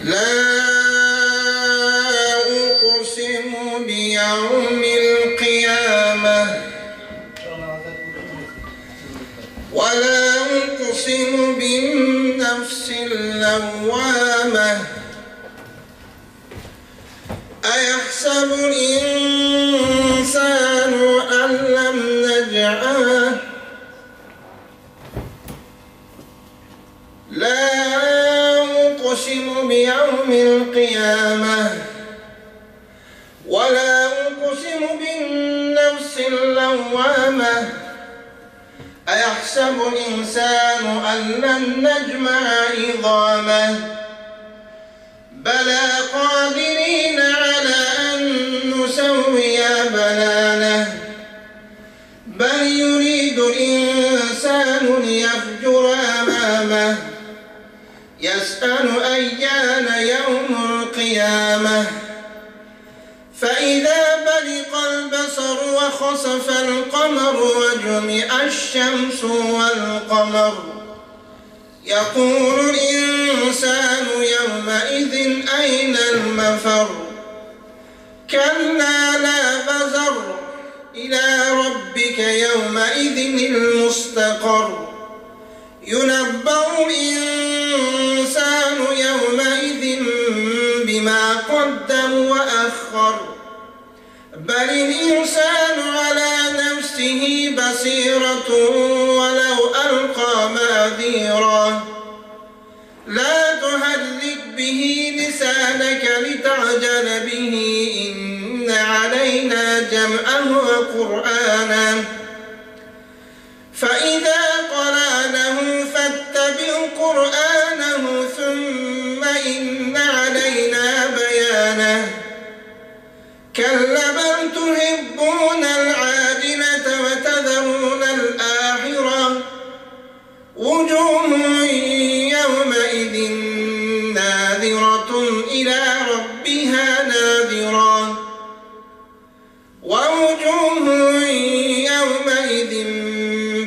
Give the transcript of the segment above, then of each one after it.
لا أقسم بيوم القيامة ولا أقسم بالنفس اللوامة أيحسب الإنسان أن لم نجعله لا أقسم بيوم القيامة ولا أقسم بالنفس اللوامة أيحسب الإنسان أن لن نجمع عظامه بلى قادرين على أن نسوي بنانه بل يريد الإنسان ليفجر أمامه يسأل أيان يوم القيامة فإذا برق البصر وخسف القمر وجمع الشمس والقمر يقول الإنسان يومئذ أين المفر كلا لا وزر إلى ربك يومئذ المستقر ينبأ الإنسان يومئذ بما قدم وأخر بل الإنسان على نفسه بصيرة ولو ألقى معذيرا لا تهرك به لسانك لتعجل به إن علينا جمعه وقرآنه فإذا قرأنه فاتبع قرآنه ثم إن علينا بيانه كلا بل تحبون العاجلة وتذرون الآخرة وجوه يومئذ ناظرة إلى ربها ناظرة ووجوه يومئذ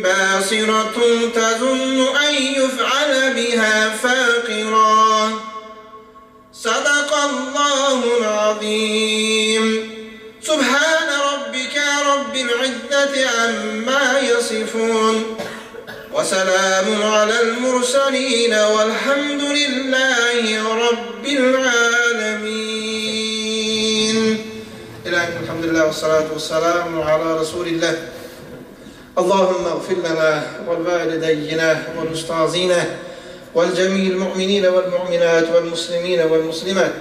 باسرة تظن أن يفعل بها فاقرا صدق الله العظيم سبحان ربك رب العزة عما يصفون وسلام على المرسلين والحمد لله رب العالمين إلهي الحمد لله والصلاة والسلام على رسول الله اللهم اغفر لنا ولوالدينا ولأستاذنا والجميع المؤمنين والمؤمنات والمسلمين والمسلمات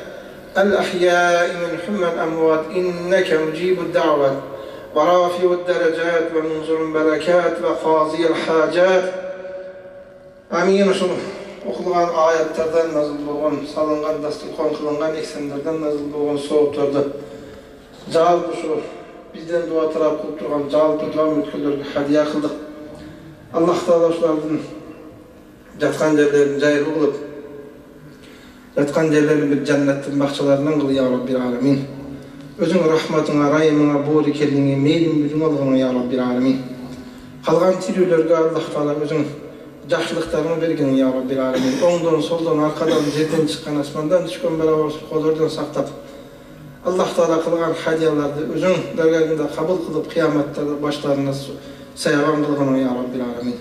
الأحياء منهم الأموات إنك مجيب الدعوات ورافع الدرجات ومنزل البركات وقاضي الحاجات آمين شنو okulan ayetlerden nazil boğan, salıngan dasturxon kılıngan eksenlerden nazil boğan soğuklarda jalpı şu bizden dua taraf kılıp turgan jalpı dua mütküllerge hadiya kıldık. Allah Taala şulardan jatkan yerlerini jayır kılıp jatkan yerlerini bir cennetin bahçelerinden kıl ya Rabbil Alamin. Özün rahmatına, rahimına, borikelliğine, meylin gücün alğına ya Rabbil Alamin. Kalgan tirülerge Allah Taala özün жақсылықтарын берген ya Rabbil Alamin. Оңдан, солдан, арқадан, жерден шыққан, асмандан түшкен бәрі қолдардан сақтап, Allah Taala қылған хадияларды өзің дәргәһендә қабыл қылып, қияматта башларына саябан қылған ya Rabbil Alamin.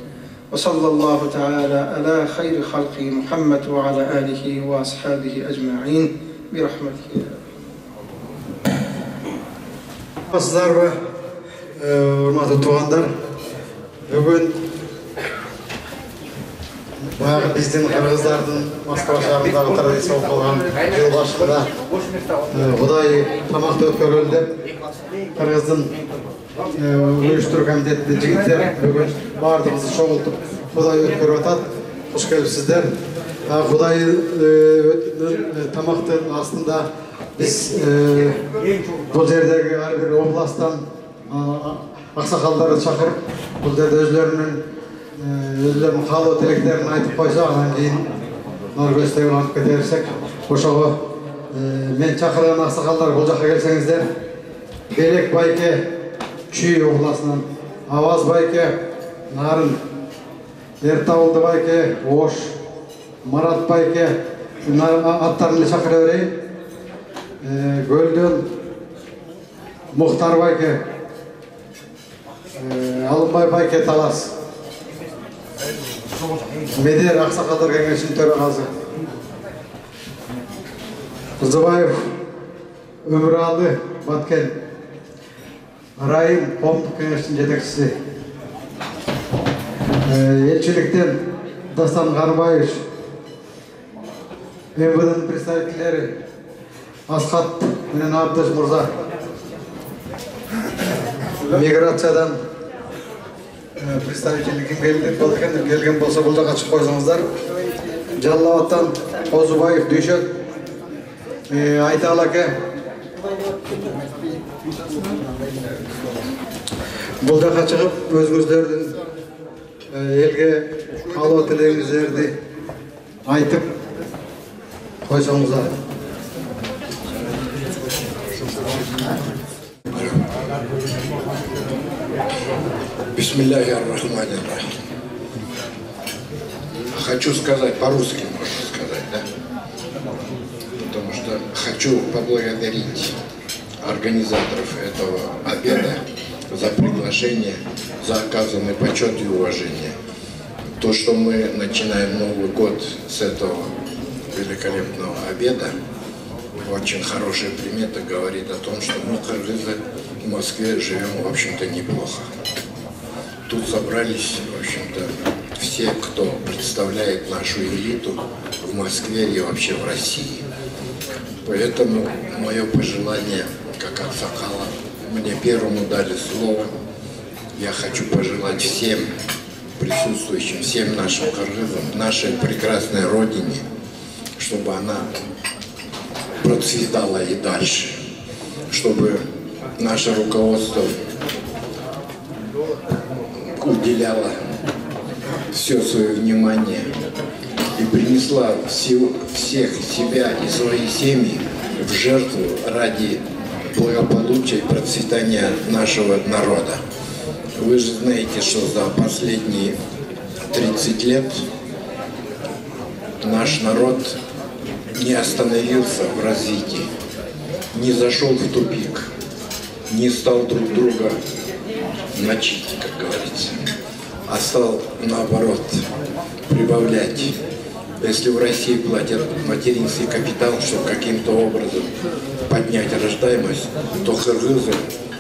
Ve sallallahu teala ala hayri halqi Muhammed ve ala alihi ve ashabihi ecma'in bi rahmetihi. Dostlar ve hürmetli tuğanlar, bugün bizden Kırgızlardın Moskva şehrindagi tradisiya bo'lgan yıl başında Xudoy tamoqda o'tkazildi. Kırgız'ın uyuşturucu komiteti jigitler bugün bardığımızı çoğultup Xudoy o'tkazib atadi. Hoş kelipsizler. Xudoy'ın tamoqning aslında biz bu yerdagi har bir oblastdan aksakalları çakırıp bu yerde özlerinin halı tileklerini aytıp koysa anan keyin Norveç'te alıp gidersek oşağı men çakırgan aksakallar bu jaka kelsеңиздер Belek Bayke Çüy oblasынан Avaz Bayke Nарын Ertavulды Bayke Oş Marat Bayke аттарını шақыра берейін. Гөлден Мұхтар байке, Алымбай байке Талас, Медер Ақсақалдар кеңесінің төрағасы, Қызыбаев Өміралы Баткен, Райым Қомдық кеңесінің жетекшісі, елшіліктен Дастан Ғарбаевич, МВД представительдері Асхат менен Абдыш Мұрза, миграциядан представительдер келген болса бұл жаққа шығып қойсаңыздар. Жаллабаттан Қозыбаев Дүйшек, Айтал аке. Бұл жаққа шығып өзіңіздердің елге қалу тілегіңіздерді айтып қойсаңыздар. Бисмиллахир-рахманир-рахим. Хочу сказать, по-русски можно сказать, да? Потому что хочу поблагодарить организаторов этого обеда за приглашение, за оказанный почет и уважение. То, что мы начинаем Новый год с этого великолепного обеда, очень хорошая примета, говорит о том, что мы, кыргызы, в Москве живем, в общем-то, неплохо. Тут собрались, в общем-то, все, кто представляет нашу элиту в Москве и вообще в России. Поэтому мое пожелание, как аксакала, мне первому дали слово. Я хочу пожелать всем присутствующим, всем нашим кыргызам, нашей прекрасной родине, чтобы она процветала и дальше, чтобы наше руководство уделяла все свое внимание и принесла всех себя и свои семьи в жертву ради благополучия и процветания нашего народа. Вы же знаете, что за последние 30 лет наш народ не остановился в развитии, не зашел в тупик, не стал друг друга мочить, как говорится, а стал, наоборот, прибавлять. Если в России платят материнский капитал, чтобы каким-то образом поднять рождаемость, то кыргызы,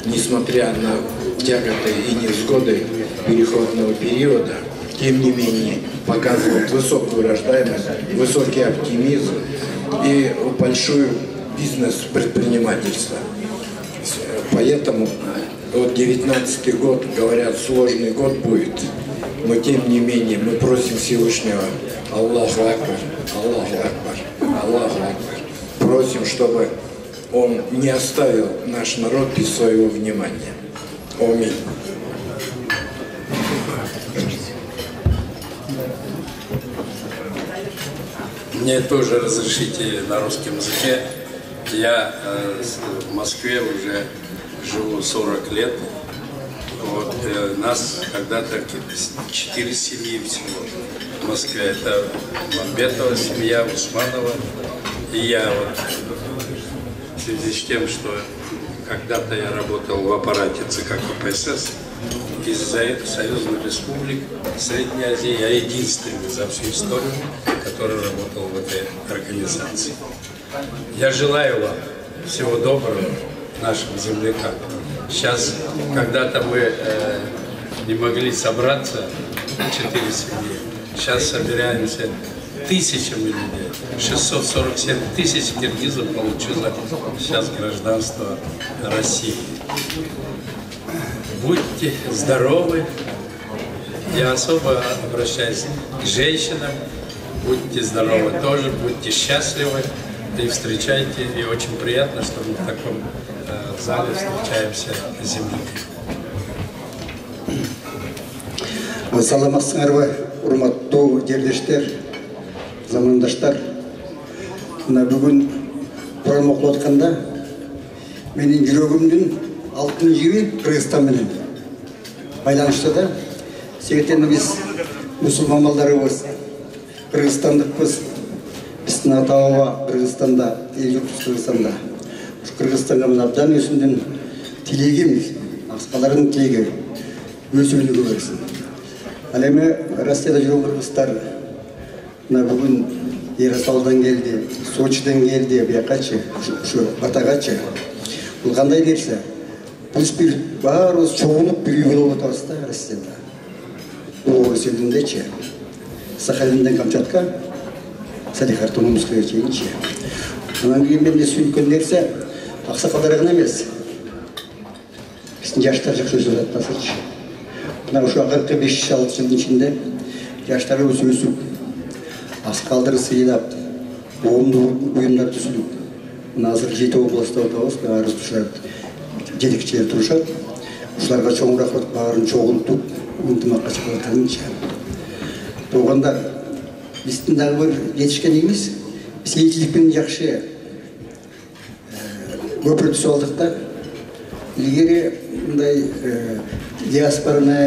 несмотря на тяготы и невзгоды переходного периода, тем не менее показывают высокую рождаемость, высокий оптимизм и большую бизнес-предпринимательство. Поэтому вот 19-й год, говорят, сложный год будет, но тем не менее мы просим Всевышнего, Аллаху Акбар, Аллаху Акбар, Аллаху Акбар, просим, чтобы Он не оставил наш народ без своего внимания. Аминь. Мне тоже разрешите на русском языке. Я в Москве уже живу 40 лет. Вот, нас когда-то 4 семьи всего в Москве. Это Мамбетова семья, Усманова и я. Вот, в связи с тем, что когда-то я работал в аппарате ЦК КПСС из Союзных Республик Средней Азии, я единственный за всю историю, который работал в этой организации. Я желаю вам всего доброго, нашим землякам. Сейчас, когда-то мы не могли собраться, 4 семьи, сейчас собираемся тысячами людей. 647 тысяч киргизов получило сейчас гражданство России. Будьте здоровы. Я особо обращаюсь к женщинам. Будьте здоровы тоже, будьте счастливы и встречайте. И очень приятно, что мы в таком зале встречаемся с земляками. Саламатсыңарбы, урматтуу жерлештер, замандаштар. Мына бүгүн программа окуп атканда менин жүрөгүмдүн алтын жиби Кыргызстан менен байланыштуу да. Себептен биз мусулман балдарыбыз, кыргызстандыкпыз. Биз астына тауға Қырғызстанда, ел жұртсыз Қырғызстанда. Қырғызстанға мына абдан өсімден тілегеміз, ақсақалардың тілегі өсімді көрсін. Әлемі Россияда жүрген қырғыздар бүгін Ярославдан келді, Сочидан келді, Бияқачы, Батағачы. Бұл қандай дерсе, біз барымыз çoğunluk bir үй болып отырмыз да Россияда. Бұл орыс елінде че, Сахалинден Камчатка, Салихартунымызға чейін че. Онан кейін менде сүйінкен дерсе, ақсақалдар ғана емес. Біздің жаштар жақсы сөз атпасыршы. Мына ұшы 45-6 жылдың ішінде жаштары өсіп, ақсақалдары сыйлап, ойындар түсіліп. Мына азыр 7 областа отырмыз, арыз тұшырады. Жетекшілер тұрышады. Ұшыларға чоң рахмет барын чоғылтып, ынтымаққа шығаратынша. Оғанда біздің дағы бір жетішкен емес, біз елшілікпен жақшы көпір түсіп алдықта. Егер мұндай диаспораны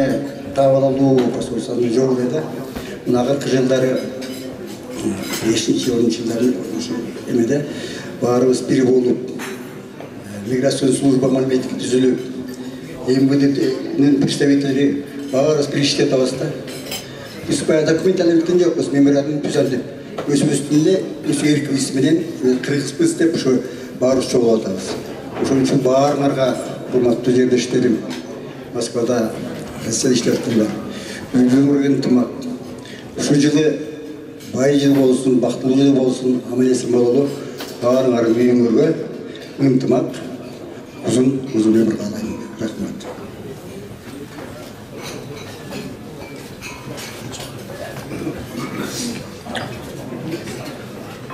табалану посольствоның жоқ еді, мұнағы жылдары 5-10 жылдары емеді, барымыз бір болып, миграцион служба мәліметі түзіліп, МВД-нің представителері барымыз біріште табаста. Біз бая документ әлеміктен жоқ, біз меморандум түзілдіп, өз-өстінде, өз еркі есіменен қырғызбыз деп барымыз жол атамыз. Ошон үчүн баарыңарга урматтуу жердештерим, Москвада Россия иштеп үйгөнгөргөн ынтымак. Ушул жылы бай жыл болсун, бактылуу жыл болсун, аман-эсен бололу. Баарыңар үйгөнгөргө ынтымак, uzun ömür kazanın. Rahmet.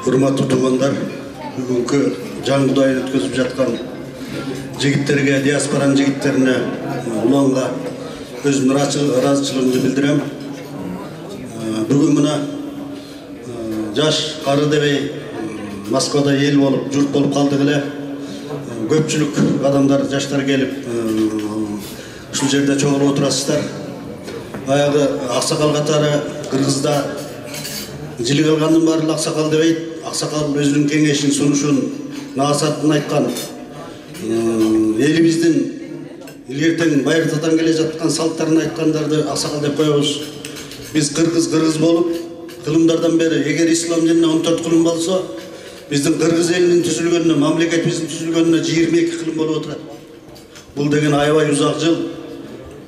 Hurmatlı tuğanlar, bugünkü can budayını ötközüp жатқан жигиттерге, диаспораның жигиттеріне, уланға өзімнің разычылығымды білдірем. Бүгін мына жаш қары дебей Москвада ел болып, жұрт болып қалды келе. Көпчілік адамдар, жаштар келіп, ушул жерде чоңылып отырасыздар. Баягы ақсақал қатары Кыргызда жилик алгандын баары ақсақал дебейт. Ақсақал өзінің кеңешін, сунушун, наасатын айткан. Элибиздин илгертен байыртадан келе жаткан салттарын айткандарды ақсақал деп коебуз. Биз кыргыз болуп, кылымдардан бери эгер ислам динine 14 кылым болсо, биздин кыргыз элинин түзүлгөнүнө, мамлекетибиздин түзүлгөнүнө 22 кылым болуп отурат. Бул деген аябай узак жыл.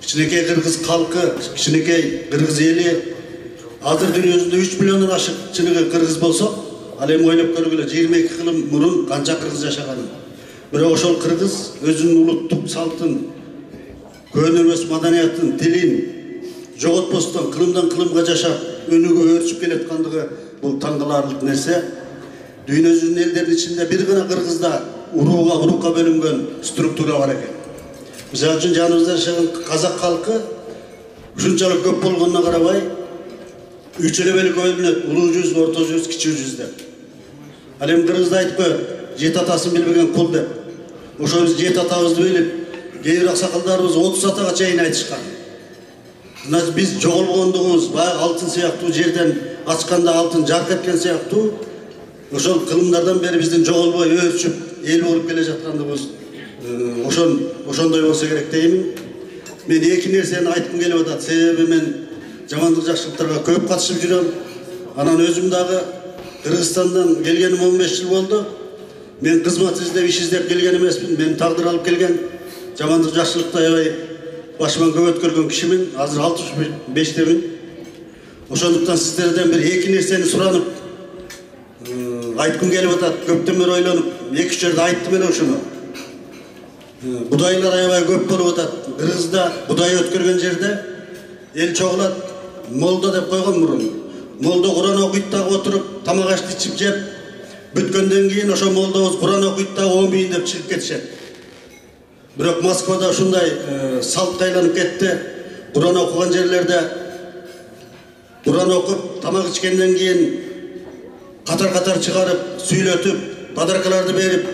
Кичинекей кыргыз калкы, кичинекей кыргыз эли азыр дүйнөсүндө 3 миллиондон ашык чыныгы кыргыз болсо, ал эми ойлоп көргүлө 22 кылым мурун канча кыргыз жашаганын. Бирок ошол кыргыз өзүнүн улуттук салтын, көнөрмөс маданиятын, тилин жоготпостон кылымдан кылымга жашап, өнүгүп өрчүп келаткандыгы бул таң каларлык нерсе. Дүйнөсүнүн элдеринин ичинде бир гана Кыргызда урукка бөлүнгөн структура бар экен. Мисалы үчүн жаныбызда жашаган казак калкы ушунчалык көп болгонуна карабай, 3 элебели бөлүнөт: улуу жүз, орто жүз, кичүү жүз деп. Ал эми Кыргызда айтып коет: жет атасын билбеген кул деп. Ошо биз жет атабызды билип, кээ бир аксакалдарыбыз 30 атага чейин айтышкан. Значит, биз жоголгондугубуз баягы алтын сыяктуу жерден ачканда алтын жарк эткен сыяктуу, ошол кылымдардан бери биздин жоголбой өрчүп, эл болуп келе жаткандыгыбыз ошондой болсо керек деймин. Мен эки нерсени айткым келип атат. Себеби мен жамандык жакшылыктарга көп катышып жүрөм. Анан өзүм дагы Кыргызстандан келгеним 15 жыл болду. Мен кызмат издеп, иш издеп келген эмесмин. Мен тагдыр алып келген жамандык жакшылыкты аябай башыман көп өткөргөн кишимин. Азыр 65-темин. Ошондуктан сиздерден бир эки нерсени суранып айткым келип атат. Көптөн бери ойлонуп, 2-3 жерде айттым эле ошону. Будайлар аябай көп болуп атат. Кыргызда будай өткөргөн жерде эл чогулат, молдо деп койгон мурун. Молдо Куран окуйт дагы отуруп, тамак ашты ичип жеп, бүткөндөн кийин ошо молдобуз Куран окуйт дагы оомийин деп чыгып кетишет. Бирок Москвада ушундай салтка айланып кетти. Куран окуган жерлерде Куран окуп, тамак ичкенден кийин катар-катар чыгарып, сүйлөтүп, подаркаларды берип,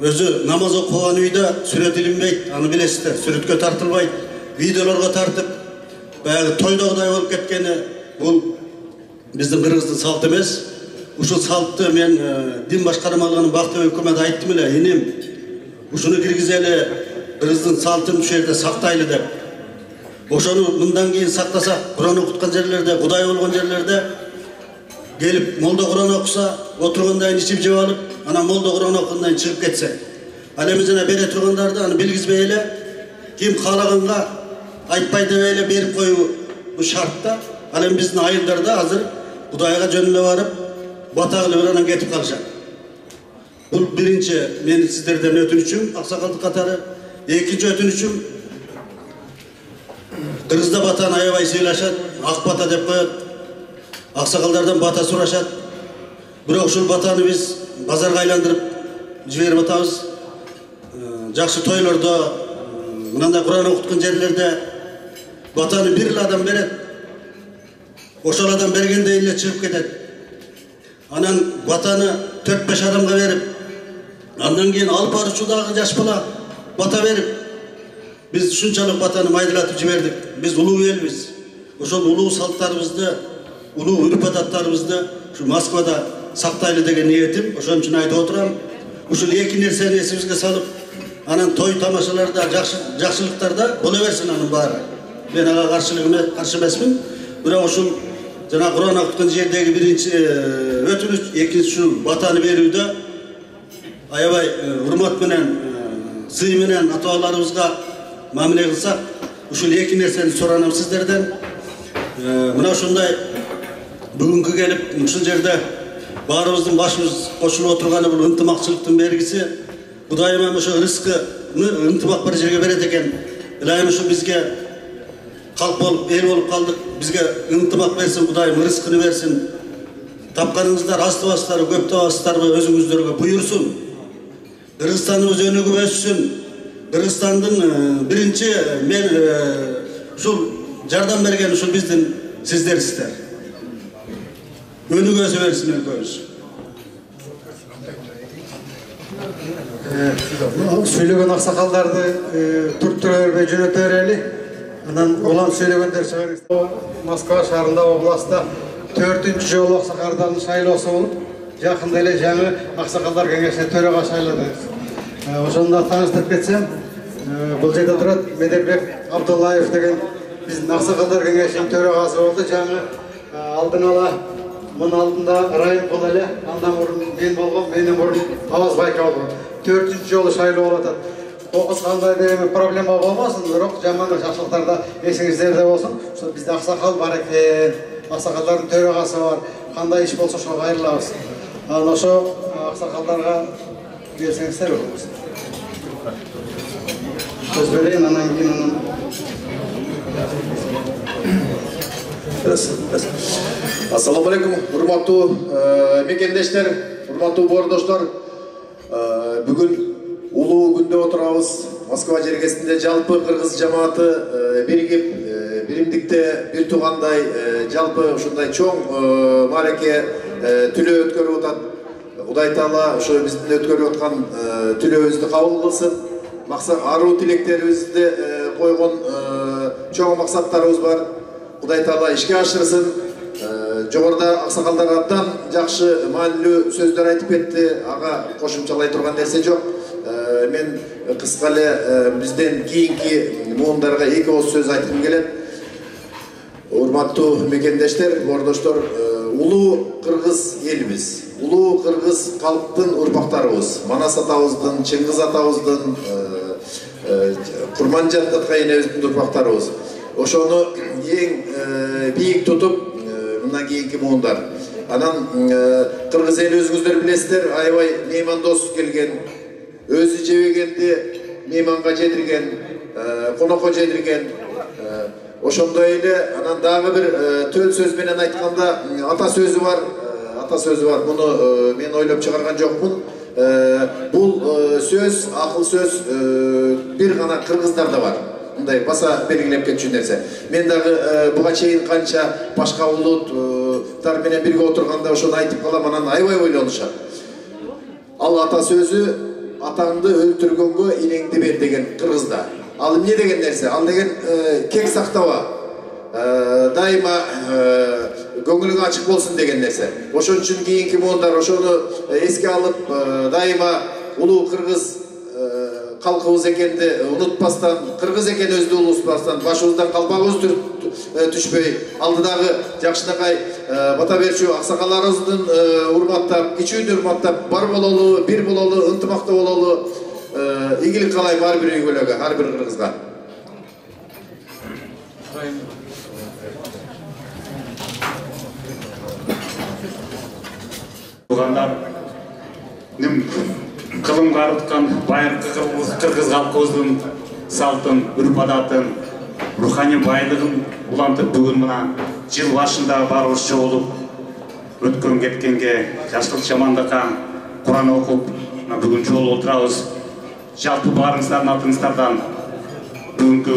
өзү намаз окуган үйдө сүрөт илинбейт, аны билесиздер, сүрөткө тартылбайт, видеолорго тартып, баягы тойдогудай болуп кеткени бул биздин Кыргыздын салты эмес. ушул салтты мен дин башкармалыгынын бактыбек өкмөтүнө айттым эле, иним ушуну киргизели, кыргыздын салтын ушул жерде сактайлы деп. Ошону мындан кийин сактасак, Куран окуткан жерлерде, Кудай болгон жерлерде келип молдо Куран окуса, отургандайын ичип жеп алып, анан молдо Куран окугандан чыгып кетсе. Ал эми жана бере тургандарды аны билгизбей эле, ким каалаганга айтпай деп эле берип коюу бул шартта. Ал эми биздин айылдар да азыр Кудайга жөнүнө барып, бата кылып анан кетип калышат. Бул биринчи менин сиздерден өтүнүчүм, аксакалдык катары. Экинчи өтүнүчүм, кыргызда батаны аябай сыйлашат, ак бата деп коет. Аксакалдардан бата сурашат. Бирок ушул батаны биз базарга айландырып жиберип атабыз. Жакшы тойлордо, мынандай Куран окуткан жерлерде батаны бир эле адам берет. Ошол адам бергендей эле чыгып кетет. Анан батаны 4-5 адамга берип, андан кийин алып баруучудагы жаш бала бата берип, биз ушунчалык батаны майдалатып жибердик. Биз улуу элбиз. Ошол улуу салттарыбызды, улуу үрп-адаттарыбызды ушу Москвада сактайлы деген ниетим. Ошон үчүн айтып отурам. Ушул эки нерсени эсибизге салып, анан той тамашаларда, жакшылыктарда боло берсин анын баары. Мен ага каршы эмесмин. Бирок ушул жана Куран окуткан жердеги биринчи өтүнүч, экинчи ушул батаны берүүдө аябай урмат менен, сый менен ата-бабаларыбызга мамиле кылсак, ушул эки нерсени суранам сиздерден. Мына ушундай бүгүнкү келип ушул жерде баарыбыздын башыбыз кошулуп отурганы бул ынтымакчылыктын белгиси. Кудайым ошо рызкыны ынтымак бир жерге берет экен. Илайым ушу бизге халк болуп, эл болуп калдык. Бизге ынтымак берсин, Кудайым рызкыны берсин. Тапканыңыздар аз табасыздар, көп табасыздарбы өзүңүздөргө буйрсун. Кыргызстандын өнүгүп өссүн. Кыргызстандын биринчи мен ушул жардам берген ушул биздин сиздерсиздер. Өнүгүп өсө берсин өлкөбүз. Сөйлеген аксакалдарды турттура бербей жөнөтө берели. Анан улам сөйлөгөндөр чыгарып, Москва шаарында областта 4-үнчү жолу аксакалдардын шайлоосу болуп, жакында эле жаңы аксакалдар кеңешине төрага шайлады. Ошондо тааныштырып кетсем, бул жерде турат Медербек Абдуллаев деген биздин аксакалдар кеңешинин төрагасы болду. Жаңы алдын ала мунун алдында райым кол эле, андан мурун мен болгом, менин мурун Аваз Байка болгон. 4-үнчү жолу шайлоо болуп атат. Кандай да проблема болбосун, бирок жаман жакшылыктарда эсиңиздерде болсун. Ошо бизде аксакал бар экен, аксакалдардын төрагасы бар. Кандай иш болсо ошого кайрылабыз. Анан ошо аксакалдарга берсеңиздер болобуз. Сөз берейин, анан кийин Ассаламу алейкум, урматтуу мекендештер, урматтуу боордоштор. Бүгүн улуу күндө отурабыз. Москва жергесинде жалпы кыргыз жамааты биригип, биримдикте бир туугандай жалпы ушундай чоң маареке түлөө өткөрүп атат. Кудай Таала ошо биздин өткөрүп аткан түлөөбүздү кабыл кылсын. Аруу тилектерибизди койгон чоң максаттарыбыз бар. Кудай Таала ишке ашырсын. Жогоруда аксакалдар абдан жакшы маанилүү сөздөр айтып кетти. Ага кошумчалай турган нерсе жок. Мен кыска эле бизден кийинки муундарга эки ооз сөз айткым келет. Урматтуу мекендештер, боордоштор, улуу кыргыз элбиз. Улуу кыргыз калктын урпактарыбыз. Манас атабыздын, Чыңгыз атабыздын, Курманжан Аткайнебиздин урпактарыбыз. Ошону эң бийик тутуп мындан кийинки муундар. Анан кыргыз эли өзүңүздөр билесиздер, аябай меймандос келген, өзү жебегенди мейманга жедирген, конокко жедирген. Ошондой эле анан дагы бир төл сөз менен айтканда ата сөзү бар. Ата сөзү бар. Муну мен ойлоп чыгарган жокмун. Бул сөз, акыл сөз бир гана кыргыздарда бар. Мындай баса белгилеп кетчү нерсе. Мен дагы буга чейин канча башка улуттар менен бирге отурганда ошону айтып калам, анан аябай ойлонушат. Ал ата сөзү атаңды өлтүргөнгө энеңди бер деген кыргызда. Ал эмне деген нерсе? Ал деген кек сактаба. дайыма көңүлүң ачык болсун деген нерсе. Ошон үчүн кийинки моондар ошону эске алып, дайыма улуу кыргыз халкыбыз экенди унутпастан, кыргыз экенибизди унутпастан, башыбыздан калпагыбыз түшпөй, алдыдагы жакшынакай бата берчү аксакалдарыбыздын урматтап, кичүүнү урматтап, бар бололу, бир бололу, ынтымактуу бололу. Ийгилик каалайм ар бир үй бүлөгө, ар бир кыргызга. Кылым карыткан байыркы кыргыз калкыбыздын салтын, үрп-адатын, руханий байлыгын улантып бүгүн мына жыл башында барыбыз чогулуп өткөн кеткенге, жаштык жамандыкка Куран окуп, бүгүн жолугуп отурабыз. Жалпы барыңыздардын атыңыздардан бүгүнкү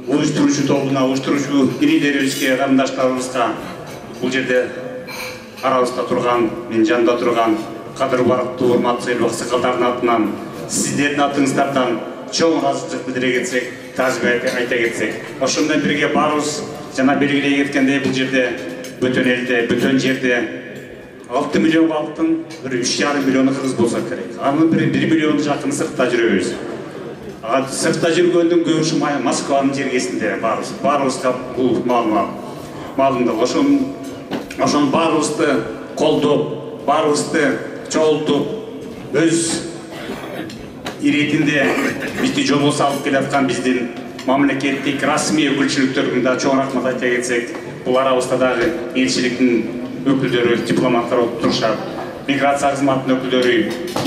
уюштуруучу тобуна, уюштуруучу ирилерибизге, карындаштарыбызга, бул жерде арабызда турган, мен жанында турган кадыр барктуу урматтуу аксакалдардын атынан, сиздердин атыңыздардан чоң ыраазычылык билдире кетсек, таазим айта кетсек, ошондон бирге барыбыз жана белгилей кеткендей бул жерде бүтүн элде, бүтүн жерде 6 миллион халктын 3,5 миллиону кыргыз болсо керек. Анын 1 миллион жакын сыртта жүрөбүз. Сыртта жүргөндүн көбүсү Москванын жергесинде барыбызга бул маалымдык. Ошон барыбызды колдоп, барыбызды чогултуп, өз иретинде бизди жолго салып келаткан биздин мамлекеттик расмий өкүлчүлүктөргө да чоң рахмат айта кетсек, бул арабызда дагы элчиликтин өкүлдөрү, дипломаттар отурушат, миграция кызматынын өкүлдөрү,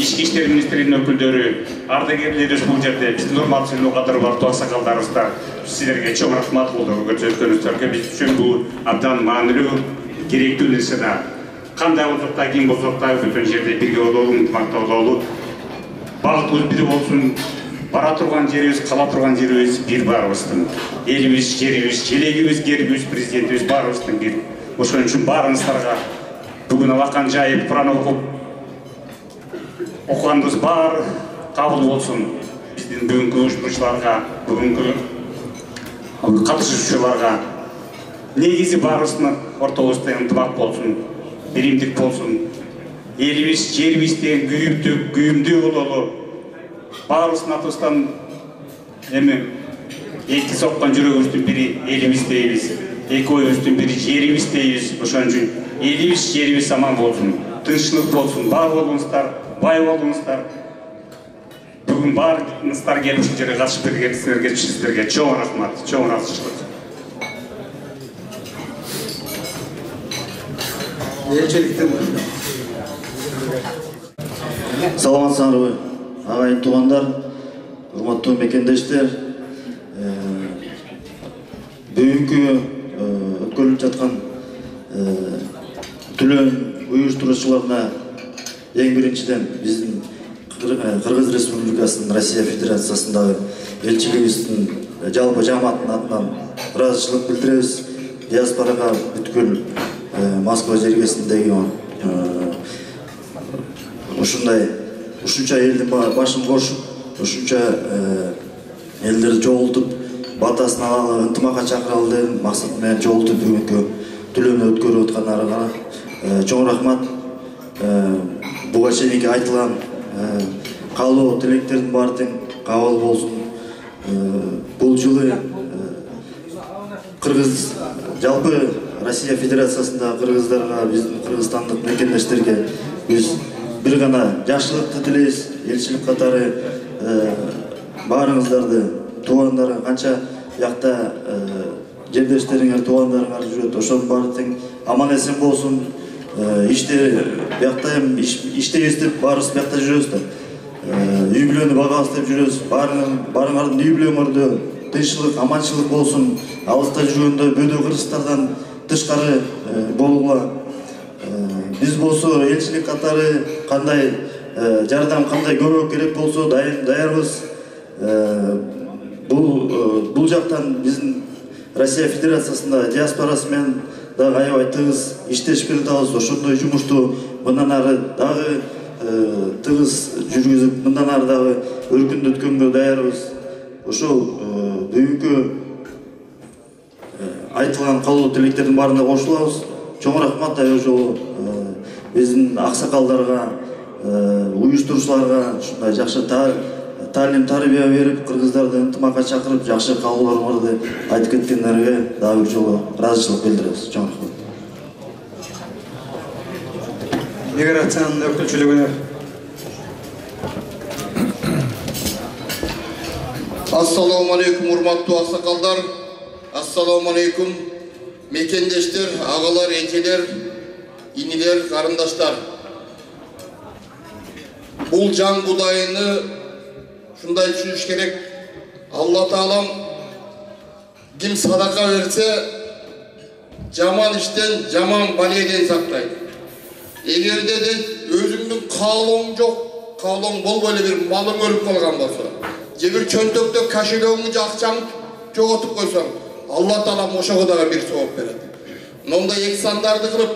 ички иштер министрлигинин өкүлдөрү, ардагерлерибиз бул жерде, биздин урматтуу кадыр бартуу аксакалдарыбыздар, силерге чоң рахмат колдоо көрсөткөнүңүздөргө. Биз үчүн бул абдан маанилүү, керектүү нерсе да. Кандай болсок да, ким болсок да, бүтүн жерде бирге бололу, ынтымакта бололу. Багытыбыз бир болсун. Бара турган жерибиз, кала турган жерибиз бир барыбыздын. Элибиз, жерибиз, желегибиз, гербибиз, президентибиз барыбыздын бир. Ошон үчүн барыңыздарга бүгүн алакан жайып, Куран окуп, окуганыбыз бар кабыл болсун. Биздин бүгүнкү уюштуруучуларга, бүгүнкү катышуучуларга негизи барыбыздын ортобузда ынтымак болсун, биримдик болсун. Элибиз, жерибизден күйүмдүү бололу. Барыбыздын атыбыздан эми эки соккон жүрөгүбүздүн бири элибиз дейбиз. Эки ойыбыздын бири жерибиз дейбиз. Ошон үчүн элибиз, жерибиз аман болсун, тынччылык болсун, бар болуңуздар, бай болуңуздар. Бүгүн баарыңыздар келип ушул жерге катышып бергениңерге сиздерге чоң рахмат, чоң ыраазычылык. Элчиликтин саламатсыңарбы, агайын туугандар, урматтуу мекендештер. Бүгүнкү өткөрүлүп жаткан түлөн уюштуруучуларына эң биринчиден биздин Кыргыз Республикасынын Россия Федерациясындагы элчилигибиздин жалпы жамааттын атынан ыраазычылык билдиребиз. Диаспорага бүткүл Москва жергесиндеги ушунча элдин башын кошуп, ушунча элдерди жогултуп, батасын алалы, ынтымакка чакыралы деген максат менен жогултуп бүгүнкү түлөөнү өткөрүп аткандарга чоң рахмат. Буга чейинки айтылган каалоо тилектердин баары тең кабыл болсун. Бул жылы кыргыз жалпы Россия Федерациясында кыргыздарга, биздин кыргызстандык мекендештерге биз бир гана жакшылыкты тилейбиз. Элчилик катары баарыңыздарды, туугандарың канча жакта жерлештериңер, туугандарыңар жүрөт, ошонун баары тең аман эсен болсун. Иште биякта эми иштейбиз деп баарыбыз биякта жүрөбүз да. Үй бүлөнү багабыз деп жүрөбүз. Баарыңардын үй бүлөңөрдө тынччылык, аманчылык болсун. Алыста жүргөндө бөдө кыргыздардан тышкары болула. Биз болсо элчилик катары кандай жардам, кандай көмөк керек болсо даярбыз. Бул жактан биздин Россия Федерациясында диаспорасы менен дагы аябай тыгыз иштешип келатабыз. Ошондой жумушту мындан ары дагы тыгыз жүргүзүп, мындан ары дагы өркүндөткөнгө даярбыз. Ошол бүгүнкү айтылған каалоо тилектердин баарына кошулабыз. Чоң рахмат аял жолу биздин аксакалдарга, уюштуруучуларга ушундай жакшы таалим тарбия берип, кыргыздарды ынтымакка чакырып, жакшы каалоолорду айтып кеткендерге дагы бир жолу ыраазычылык билдиребиз. Чоң рахмат. Миграциянын өкүлчүлүгүнө. Assalamu alaikum урматтуу аксакалдар. Assalamu alaikum мекендештер, агалар, этелер, инилер, карындаштар. Бул жан будайыны шундай түшүнүш керек. Алла Таалам ким садака берсе, жаман иштен, жаман баледен сактайт. Эгерде де өзүңдүн каалооң жок, каалооң болбой эле бир малың өлүп калган болсо, же бир чөнтөктө кошелегиңди акчаң жоготуп койсоң, Алла Таалам ошого дагы бир сооп берет. Мындай эки сандарды кылып,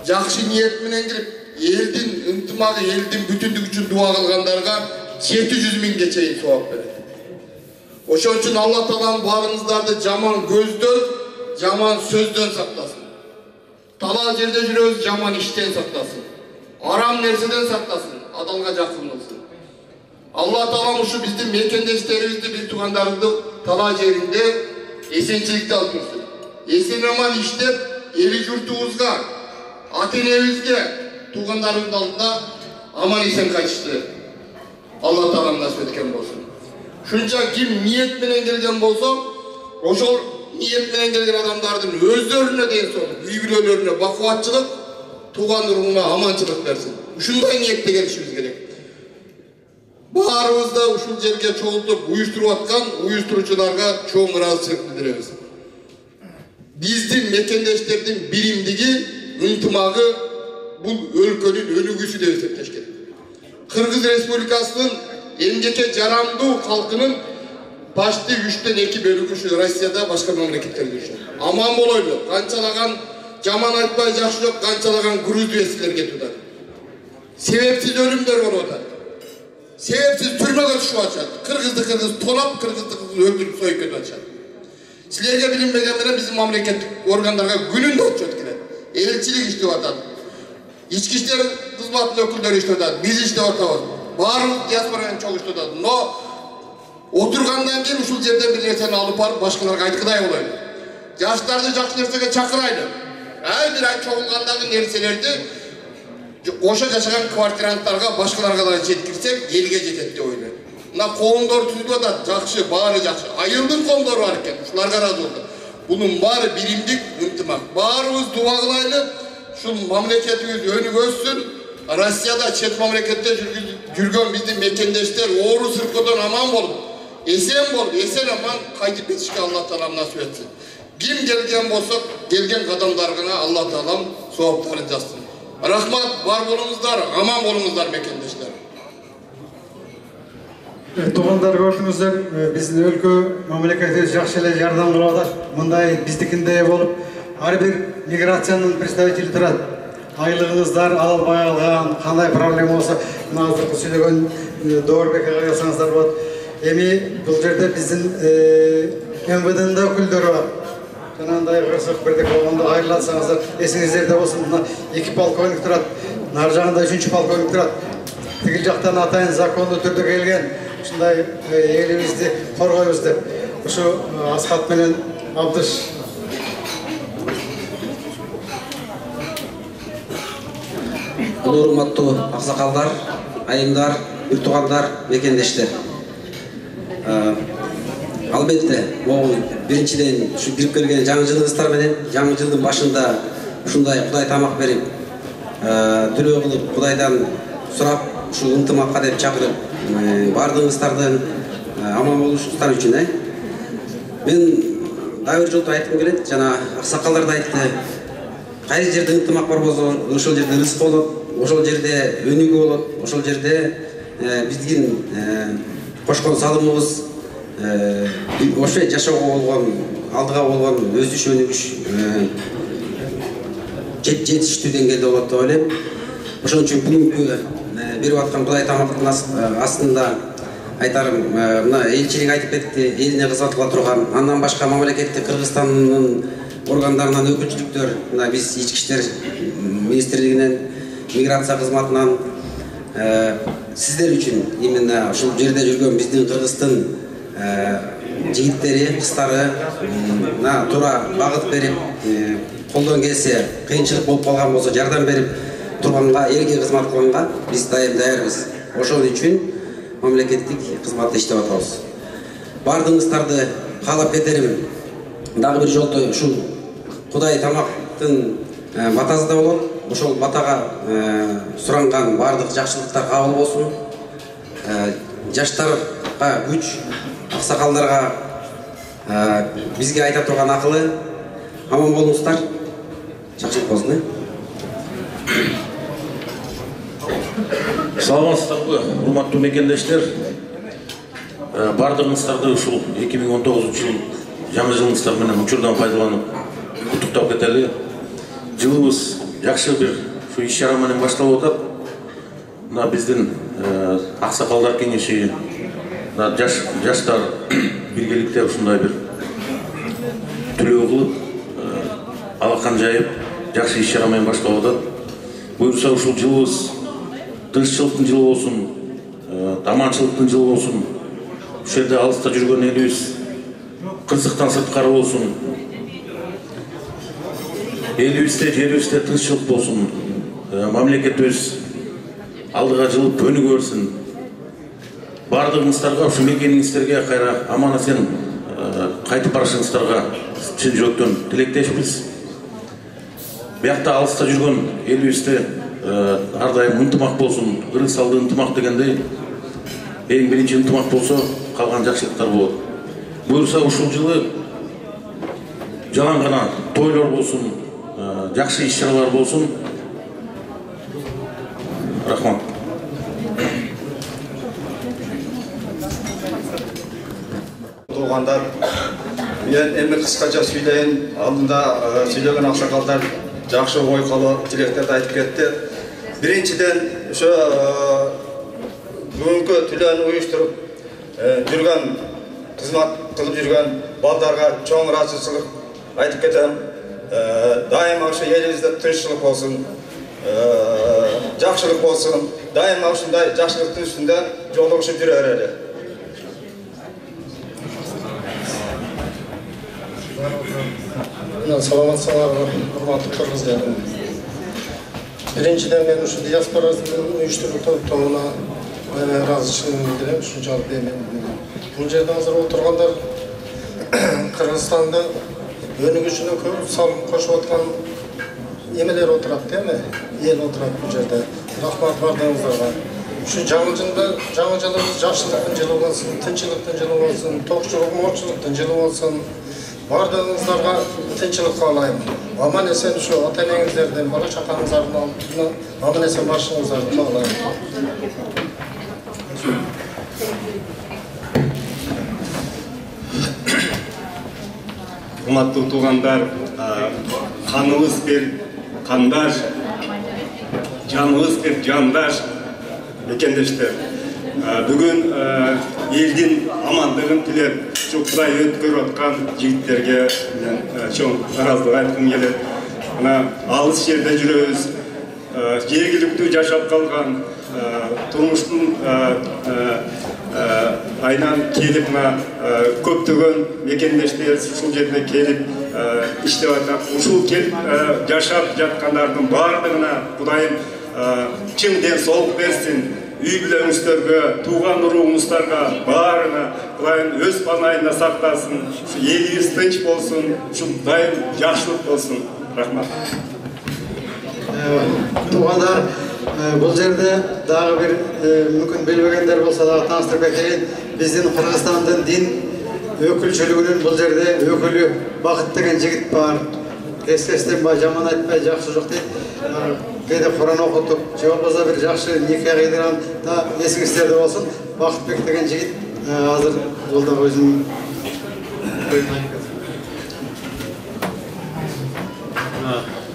жакшы ниет менен кирип, элдин ынтымагы, элдин бүтүндүгү үчүн дуа кылгандарга 700 миңге чейин сооп берет. Ошон үчүн Алла Таалам баарыңыздарды жаман көздөн, жаман сөздөн сактасын. Талаа жерде жүрөбүз, жаман иштен сактасын. Арам нерседен сактасын, адалга жакын болсун. Алла Таалам ушу биздин мекендештерибизди, биз туугандарыбызды талаа жеринде эсенчиликте алып турсун. Эсен аман иштеп, эли журтубузга, ата-энебизге, туугандарыбыздын алдында аман эсен кайтышты. Алла Таалам насип эткен болсун. Шунча ким ниет менен келген болсо, ошол ниет менен келген адамдардын өздөрүнө ден соолук, үй бүлөлөрүнө бакубатчылык, тууган урмуна аманчылык берсин. Ушундай ниетте келишибиз керек. Баарыбыз да ушул жерге чогултуп уюштуруп аткан уюштуруучуларга чоң ыраазычылык билдиребиз. Биздин мекендештердин биримдиги, ынтымагы бул өлкөнүн өнүгүүсү деп эсептеш керек. Кыргыз Республикасынын эмгекке жарамдуу калкынын почти 3-тен 2 бөлүгү ушу Россияда, башка мамлекеттерде жүрөт. Аман болойлу. Канчалаган жаман айтпай жакшы жок, канчалаган грузия силер кетип атат. Себепсиз өлүмдөр болуп атат. Себепсиз түрмөгө түшүп атышат. Кыргыз тонап, кыргызды өлтүрүп союп кетип атышат. Силерге билинбеген менен биздин мамлекеттик органдарга күнүндө отчет келет. Элчилик иштеп атат. Ички иштер кызматынын өкүлдөрү иштеп атат. Биз иштеп атабыз. Баарыбыз диаспора менен чогуу иштеп атат. Но отургандан кийин ушул жерден бир нерсени алып барып башкаларга айткыдай болойлу. Жаштарды жакшы нерсеге чакырайлы. Ар бир ай чогулгандагы нерселерди ошо жашаган квартиранттарга, башкаларга да жеткирсек, элге жетет деп ойлойм. Мына коомдор түзүлүп атат, жакшы, баары жакшы. Айылдын коомдору бар экен, ушуларга ыраазы болду. Бунун баары биримдик, ынтымак. Баарыбыз дуа кылайлы, ушул мамлекетибиз өнүгүп өссүн. Россияда, чет мамлекетте жүргөн биздин мекендештер оору сыркоодон аман болуп, эсен аман кайтып кетишке Алла Таалам насип этсин. Ким келген болсо, келген кадамдарына Алла Таалам сооптарын жазсын. Рахмат, бар болуңуздар, аман болуңуздар мекендештер. Туугандар, көрдүңүздөр, биздин өлкө мамлекетибиз жакшы эле жардам кылып атат. Мындай биздикиндей болуп, ар бир миграциянын представители турат. Айлыгыңыздар албай алган, кандай проблема болсо, мына азыркы сүйлөгөн Доорбек ага жазсаңыздар болот. Эми бул жерде биздин МВДнын да өкүлдөрү бар. Жанагындай кырсык бирдек болгондо айрылсаңыздар, эсиңиздерде болсун, мына 2 полковник турат, нары жагында 3 полковник турат. Тигил жактан атайын закондуу түрдө келген, ушундай элибизди коргойбуз деп. Ушу Асхат менен Абдыш урматтуу аксакалдар, айымдар, бир туугандар, мекендештер. Албетте, могу биринчиден ушу кирип келген жаңы жылыңыздар менен, жаңы жылдын башында ушундай Кудай тамак берип, төлөө кылып, Кудайдан сурап, ушу ынтымакка деп чакырып, бардыгыңыздардын аман болушуңуздар үчүн, мен дагы бир жолу айткым келет, жана аксакалдар да айтты. Кайсы жерде ынтымак бар болсо, ошол жерде рызык болот, ошол жерде өнүгүү болот, ошол жерде биздин кошкон салымыбыз ошо жашоого болгон, алдыга болгон өсүш, өнүгүш жетиштүү деңгээлде болот деп ойлойм. Ошон үчүн бүгүнкү берип аткан Кудай тамактын астында айтарым, мына элчилик айтып кетти, элине кызмат кыла турган, андан башка мамлекетти Кыргызстандын органдарынан өкүлчүлүктөр, мына биз ички иштер министрлигинен, миграция кызматынан сиздер үчүн именно ушул жерде жүргөн биздин Кыргыздын жигиттери, кыздары туура багыт берип, колдон келсе кыйынчылык болуп калган болсо жардам берип турганга, элге кызмат кылганга биз дайым даярбыз. Ошол үчүн мамлекеттик кызматта иштеп атабыз. Бардыгыңыздарды каалап кетерим. Дагы бир жолто ушул Кудай тамактын батасында болот. Ошол батага суранган бардык жакшылыктар кабыл болсун. Жаштарга күч, аксакалдарга бизге айта турган акылы. Аман болуңуздар. Жакшылык болсун. Саламатсыздарбы, урматтуу мекендештер. Бардыгыңыздарды ушул 2019 жыл жаңы жылыңыздар менен учурдан пайдаланып куттуктап кетели. Жылыбыз жакшы бир ушу иш-чара менен башталып атат. Мына биздин аксакалдар кеңеши, жаштар биргеликте ушундай бир түлөө кылып, алакан жайып, жакшы иш-чара менен башталып атат. Буюрса ушул жылыбыз тынччылыктын жылы болсун, аманчылыктын жылы болсун. Ушул жерде алыста жүргөн элибиз кырсыктан сырткары болсун. Элибизде, жерибизде тынччылык болсун. Мамлекетибиз алдыга жылып өнүгө берсин. Бардыгыңыздарга, ушу мекениңиздерге кайра аман-эсен кайтып барышыңыздарга чын жүрөктөн тилектешпиз. Биякта алыста жүргөн элибизде ар дайым ынтымак болсун. Кыргыз алды ынтымак дегендей, эң биринчи ынтымак болсо, калган жакшылыктар болот. Буюрса ушул жылы жалаң гана тойлор болсун, жакшы иш-чаралар болсун. Рахмат. Туугандар, мен эми кыскача сүйлөйүн. Алдында сүйлөгөн аксакалдар жакшы ой тилектерди айтып кетти. Биринчиден ошо бүгүнкү түлөөнү уюштуруп жүргөн, кызмат кылып жүргөн балдарга чоң ыраазычылык айтып кетем. Дайыма ошо элибизде тынччылык болсун, жакшылык болсун. Дайыма ушундай жакшылыктын үстүндө жолугушуп жүрө берели. Саламатсыздарбы, урматтуу кыргыз элим. Биринчиден мен ушу диаспорасынын уюштуруп топтомуна ыраазычылыгымды билдирем. Ушунчалык бул жерде азыр отургандар Кыргызстандын өнүгүшүнө көп салым кошуп аткан эмелер отурат, эми эл отурат бул жерде. Рахмат бардыгыңыздарга. Ушу жаңы жылыбыз жакшылыктын жылы болсун, тынччылыктын жылы болсун, токчулук-мочулуктун жылы болсун. Бардыгыңыздарга тынччылык каалайм. Аман-эсен ушу ата-энеңиздердин, бала-чакаңыздардын алдына аман-эсен барышыңыздарды каалайм. Урматтуу туугандар, каныбыз бир кандаш, жаныбыз бир жандаш мекендештер. Бүгүн элдин амандыгын тилеп, Кудай өткөрүп аткан жигиттерге мен чоң ыраазылык айткым келет. Мына алыс жерде жүрөбүз, жергиликтүү жашап калган, турмуштун айнан келип, мына көптөгөн мекендештер ушул жерде келип иштеп атат. Ушул келип жашап жаткандардын баардыгына Кудайым чың ден соолук берсин. Үй бүлөңүздөргө, тууган уруңуздарга баарына Кудайым өз панайында сактасын. Элибиз тынч болсун, ушул дайым жакшылык болсун. Рахмат. Туугандар, бул жерде дагы бир мүмкүн билбегендер болсо дагы тааныштырып кетейин. Биздин Кыргызстандын дин өкүлчүлүгүнүн бул жерде өкүлү Бакыт деген жигит бар. Кескестен жаман айтпай, жакшы жок дейт. Кейде Куран окутуп, же болбосо бир жакшы нике кыйдырган да эсиңиздерде болсун. Бакытбек деген жигит азыр жолдо өзүнүн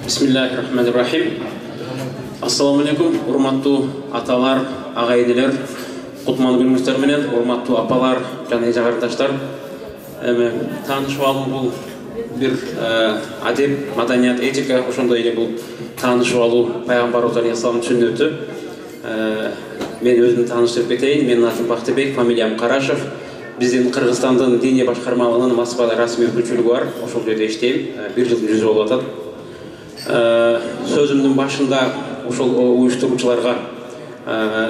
Бисмиллахир-рахманир-рахим. Ассаламу алейкум, урматтуу аталар, агайдилер, кутман күнүңүздөр менен, урматтуу апалар жана эже карындаштар. Эми таанышып алдым бул бир адеп, маданият, этика ошондой эле бул таанышып алуу пайгамбарыбыз алейхиссаламдын сүннөтү. Мен өзүмдү тааныштырып кетейин. Менин атым Бактыбек, фамилиям Карашев. Биздин Кыргызстандын диний башкармалыгынын Москвада расмий өкүлчүлүгү бар. Ошол жерде иштейм. 1 жылдын жүзү болуп атат. Сөзүмдүн башында ошол уюштуруучуларга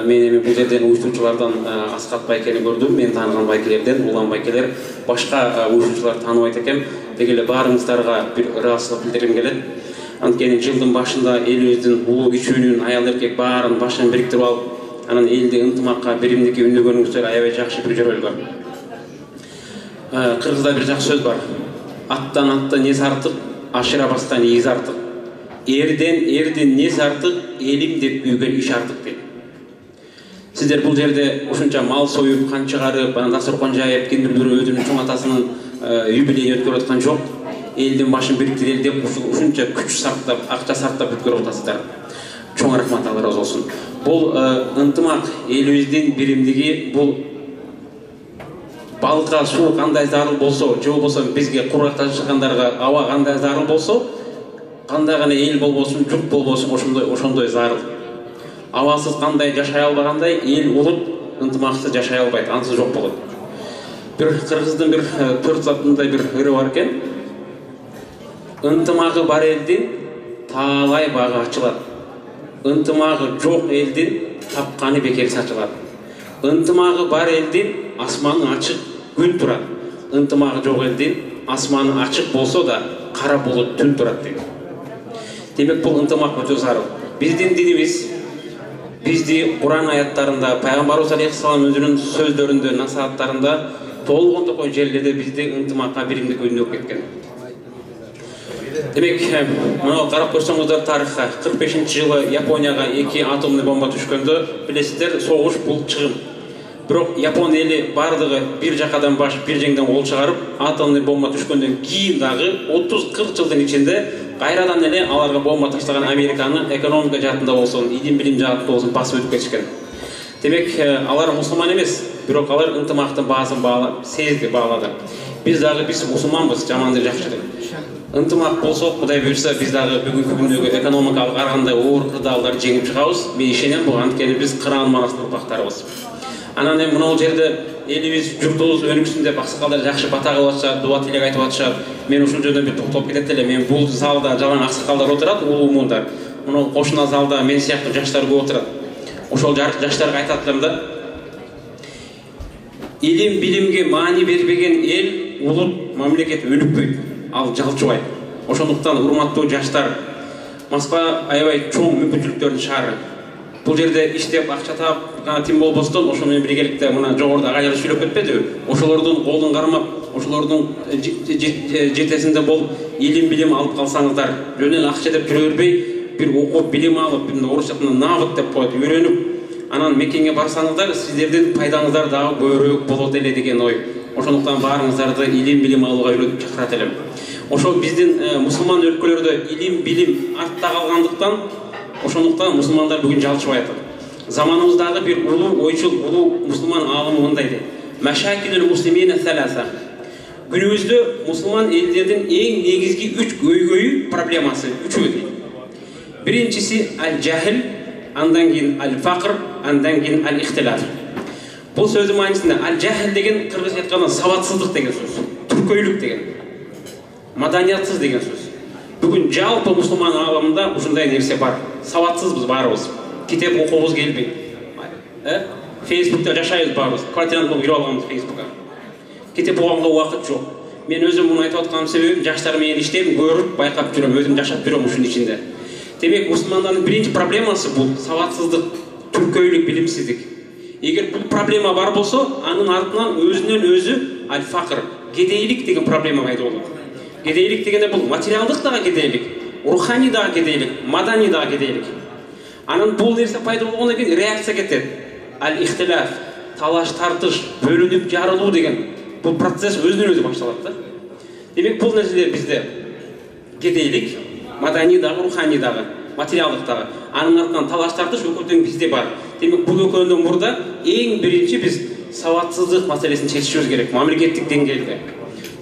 мен эми бул жерден уюштуруучулардан Аскат байкени көрдүм. Мен тааныган байкелерден улам байкелер, башка уюштуруучулар тааныбайт экем. Деги эле баарыңыздарга бир ыраазычылык билдиргим келет. Анткени жылдын башында элибиздин улуу кичүүнүн аял эркек баарын башын бириктирип алып, анан элди ынтымакка, биримдикке үндөгөнүңүздөр аябай жакшы бир жөрөлгө. Кыргызда бир жакшы сөз бар. Аттан несі артық, ашырабастан ез артық. Ерден несі артық, елим деп күйген иш артық деп. Сіздер бұл жерде ушунча мал сойып, қан чыгарып, дастархан жайып, кимдир бирөө өзүнүн чоң атасынын юбилейин өткөрүп аткан жок. Элдин башын бириктирели деп ушунча күч сактап, акча сактап өткөрүп атасыздар. Чоң рахмат, Алла разы болсун. Бул ынтымак, элибиздин биримдиги, бул балыкка суу кандай зарыл болсо, же болбосо бизге кургактан чыккандарга аба кандай зарыл болсо, кандай гана эл болбосун, журт болбосун ошондой зарыл. Абасыз кандай жашай албагандай, эл улут ынтымаксыз жашай албайт, ансыз жок болот. Бир кыргыздын бир 4 саптындай бир ыры бар экен. Ынтымагы бар элдин таалай багы ачылат. Ынтымагы жок элдин тапканы бекер сачылат. Ынтымагы бар элдин асманы ачык күн турат. Ынтымагы жок элдин асманы ачык болсо да кара булут түн турат деген. Демек бул ынтымак өтө зарыл. Биздин динибиз бизди Куран аяттарында, пайгамбарыбыз алейхиссалам өзүнүн сөздөрүндө, насааттарында толгондой жерлерде бизди ынтымакка, биримдикке үндөп кеткен. Демек, мына карап көрсөңүздөр тарыхка 45-жылы Японияга 2 атомный бомба түшкөндө, билесиздер, согуш бул чыгым. Бирок Япон эли бардыгы бир жакадан баш, бир жеңден кол чыгарып, атомный бомба түшкөндөн кийин дагы 30-40 жылдын ичинде кайрадан эле аларга бомба таштаган Американы экономика жаатында болсун, илим билим жаатында болсун басып өтүп кетишкен. Демек, алар мусулман эмес, бирок алар ынтымактын баасын сезди, баалады. Биз мусулманбыз, жаманды жакшы деп. Ынтымак болсо, Кудай буйрса, биз дагы бүгүнкү күндөгү экономикалык ар кандай оор кырдаалдарды жеңип чыгабыз. Мен ишенем, буга анткени биз кыран манасын урпактарыбыз. Анан эми мына жерде элибиз, журтубуз өнүксүн деп аксакалдар жакшы бата кылып атышат, дуа тилек айтып атышат. Мен ушул жөнүндө бир токтолуп кетет элем. Мен бул залда жалаң аксакалдар отурат, улуу муундар. Мына кошуна залда мен сыяктуу жаштар көп отурат. Ошол жаштарга айтат элем да. Илим билимге маани бербеген эл, улут, мамлекет өнүкпөйт, ал жалчыбайт. Ошондуктан урматтуу жаштар, Москва аябай чоң мүмкүнчүлүктөрдүн шаары. Бул жерде иштеп акча таап тим болбостон, ошо менен биргеликте мына жогоруда агайлар сүйлөп кетпедиби? Ошолордун колун кармап, ошолордун жетесинде болуп, илим билим алып калсаңыздар, жөн эле акча деп жүрө бербей, бир окуп билим алып, орусча навык деп коет, үйрөнүп, анан мекенге барсаңыздар, сиздердин пайдаңыздар дагы көбүрөөк болот эле деген ой. Ошондуктан баарыңыздарды илим билим алууга үйрөтүп чакырат элем. Ошол биздин мусулман өлкөлөрдө илим билим артта калгандыктан, ошондуктан мусулмандар бүгүн жалчыбай атат. Заманыбыздагы бир улуу ойчул, улуу мусулман аалым мындай дейт. Машакилул муслимина саласа. Күнүбүздө мусулман элдердин эң негизги 3 көйгөйү проблемасы, 3 дейт. Биринчиси аль-жахил, андан кийин аль-факр, андан кийин аль-ихтилаф. Бул сөздүн маанисинде аль-жахил деген кыргызча айтканда сабатсыздык деген сөз, түркөйлүк деген, маданиятсыз деген сөз. Бүгүн жалпы мусулман ааламында ушундай нерсе бар. Сабатсызбыз баарыбыз. Китеп окуубуз келбейт. Фейсбукта жашайбыз баарыбыз. Квартираны кирип алганбыз Фейсбукка. Китеп окуганга убакыт жок. Мен өзүм муну айтып атканымдын себеби жаштар менен иштейм, көрүп, байкап жүрөм, өзүм жашап жүрөм ушунун ичинде. Демек, мусулмандардын биринчи проблемасы бул сабатсыздык, түркөйлүк, билимсиздик. Эгер бул проблема бар болсо, анын артынан өзүнөн өзү аль-факр, кедейлик деген проблема пайда болот. Кедейлик дегенде бул материалдык дагы кедейлик, руханий дагы кедейлик, маданий дагы кедейлик. Анан бул нерсе пайда болгондон кийин реакция кетет. Аль-ихтилаф, талаш тартыш, бөлүнүп жарылуу деген бул процесс өзүнөн өзү башталат да. Демек, бул нерселер бизде кедейлик, маданий дагы, руханий дагы, материалдык дагы. Анын артынан талаш тартыш өкөлдөн бизде бар. Демек, бул өкөлдөн мурда эң биринчи биз сабатсыздык маселесин чечишибиз керек, мамлекеттик деңгээлде.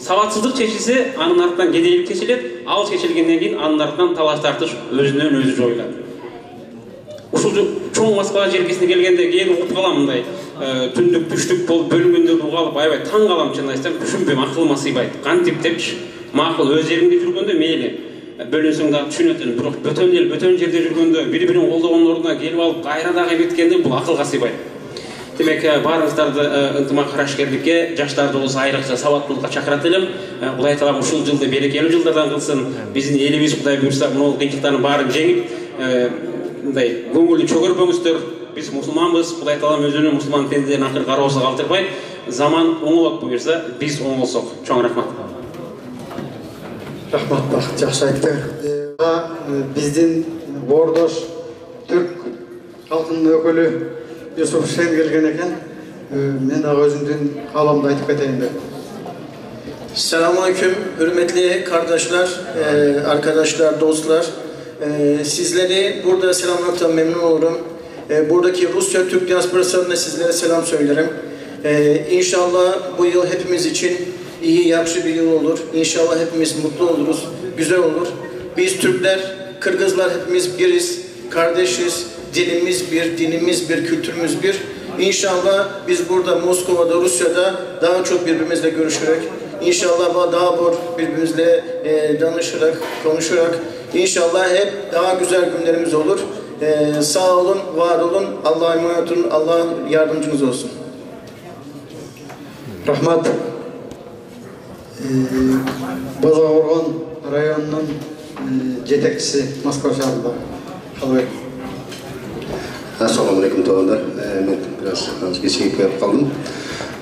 Сабатсыздык чечилсе, анын артынан кедейлик чечилет, ал чечилгенден кийин анын артынан талаш тартыш өзүнөн өзү жоюлат. Ушул чоң Москва жергесине келгенде кээде угуп калам мындай түндүк түштүк болуп бөлүнгөндөрдү угуп аябай таң калам, чын айтсам, түшүнбөйм, акылыма сыйбайт. Кантип депчи, макул өз жеринде жүргөндө мейли бөлүнсөң да түшүнөт, бирок бөтөн жерде жүргөндө бири-бирин колдогондун ордуна келип алып кайра дагы кеткенде бул акылга сыйбайт. Демек, баарыңыздарды ынтымак карашкерликке, жаштарды болсо айрыкча сабаттуулукка чакырат элем. Кудай таалам ушул жылды берекелүү жылдардан кылсын. Биздин элибиз Кудай буйрса могул кыйынчылыктардын баарын жеңип, мындай көңүлү чөгөрбөңүздөр. Биз мусулманбыз, Кудай таалам өзүнүн мусулман пенделерин акыркы кароосуна калтырбайт. Заман оңолот буйрса, биз оңолсок. Чоң рахмат. Рахмат, бакыт, жакшы айттың. Биздин Бордош түрк халкынын өкүлү Юсуп Шен келген екен. Мен дағы өзümdün kalamda айтып кетейін de. Selamünaleyküm, hürmetli kardeşler, arkadaşlar, dostlar. Sizleri burada selamlamaktan memnun olurum. Buradaki Rusya Türk diasporasına sizlere selam söylerim. İnşallah bu yıl hepimiz için iyi, yakışı bir yıl olur. İnşallah hepimiz mutlu oluruz, güzel olur. Biz Türkler, Kırgızlar hepimiz biriz, kardeşiz. Dilimiz bir, dinimiz bir, kültürümüz bir. İnşallah biz burada Moskova'da, Rusya'da daha çok birbirimizle görüşerek, inşallah daha bol birbirimizle danışarak, konuşarak, inşallah hep daha güzel günlerimiz olur. Sağ olun, var olun, Allah'a emanet olun, Allah yardımcınız olsun. Rahmat. Bozağorgon rayonunun жетекчиси Moskva şahrında. Kalbay. Assalamu alaikum to'g'rilar. Men biraz kechikib kelib qoldim.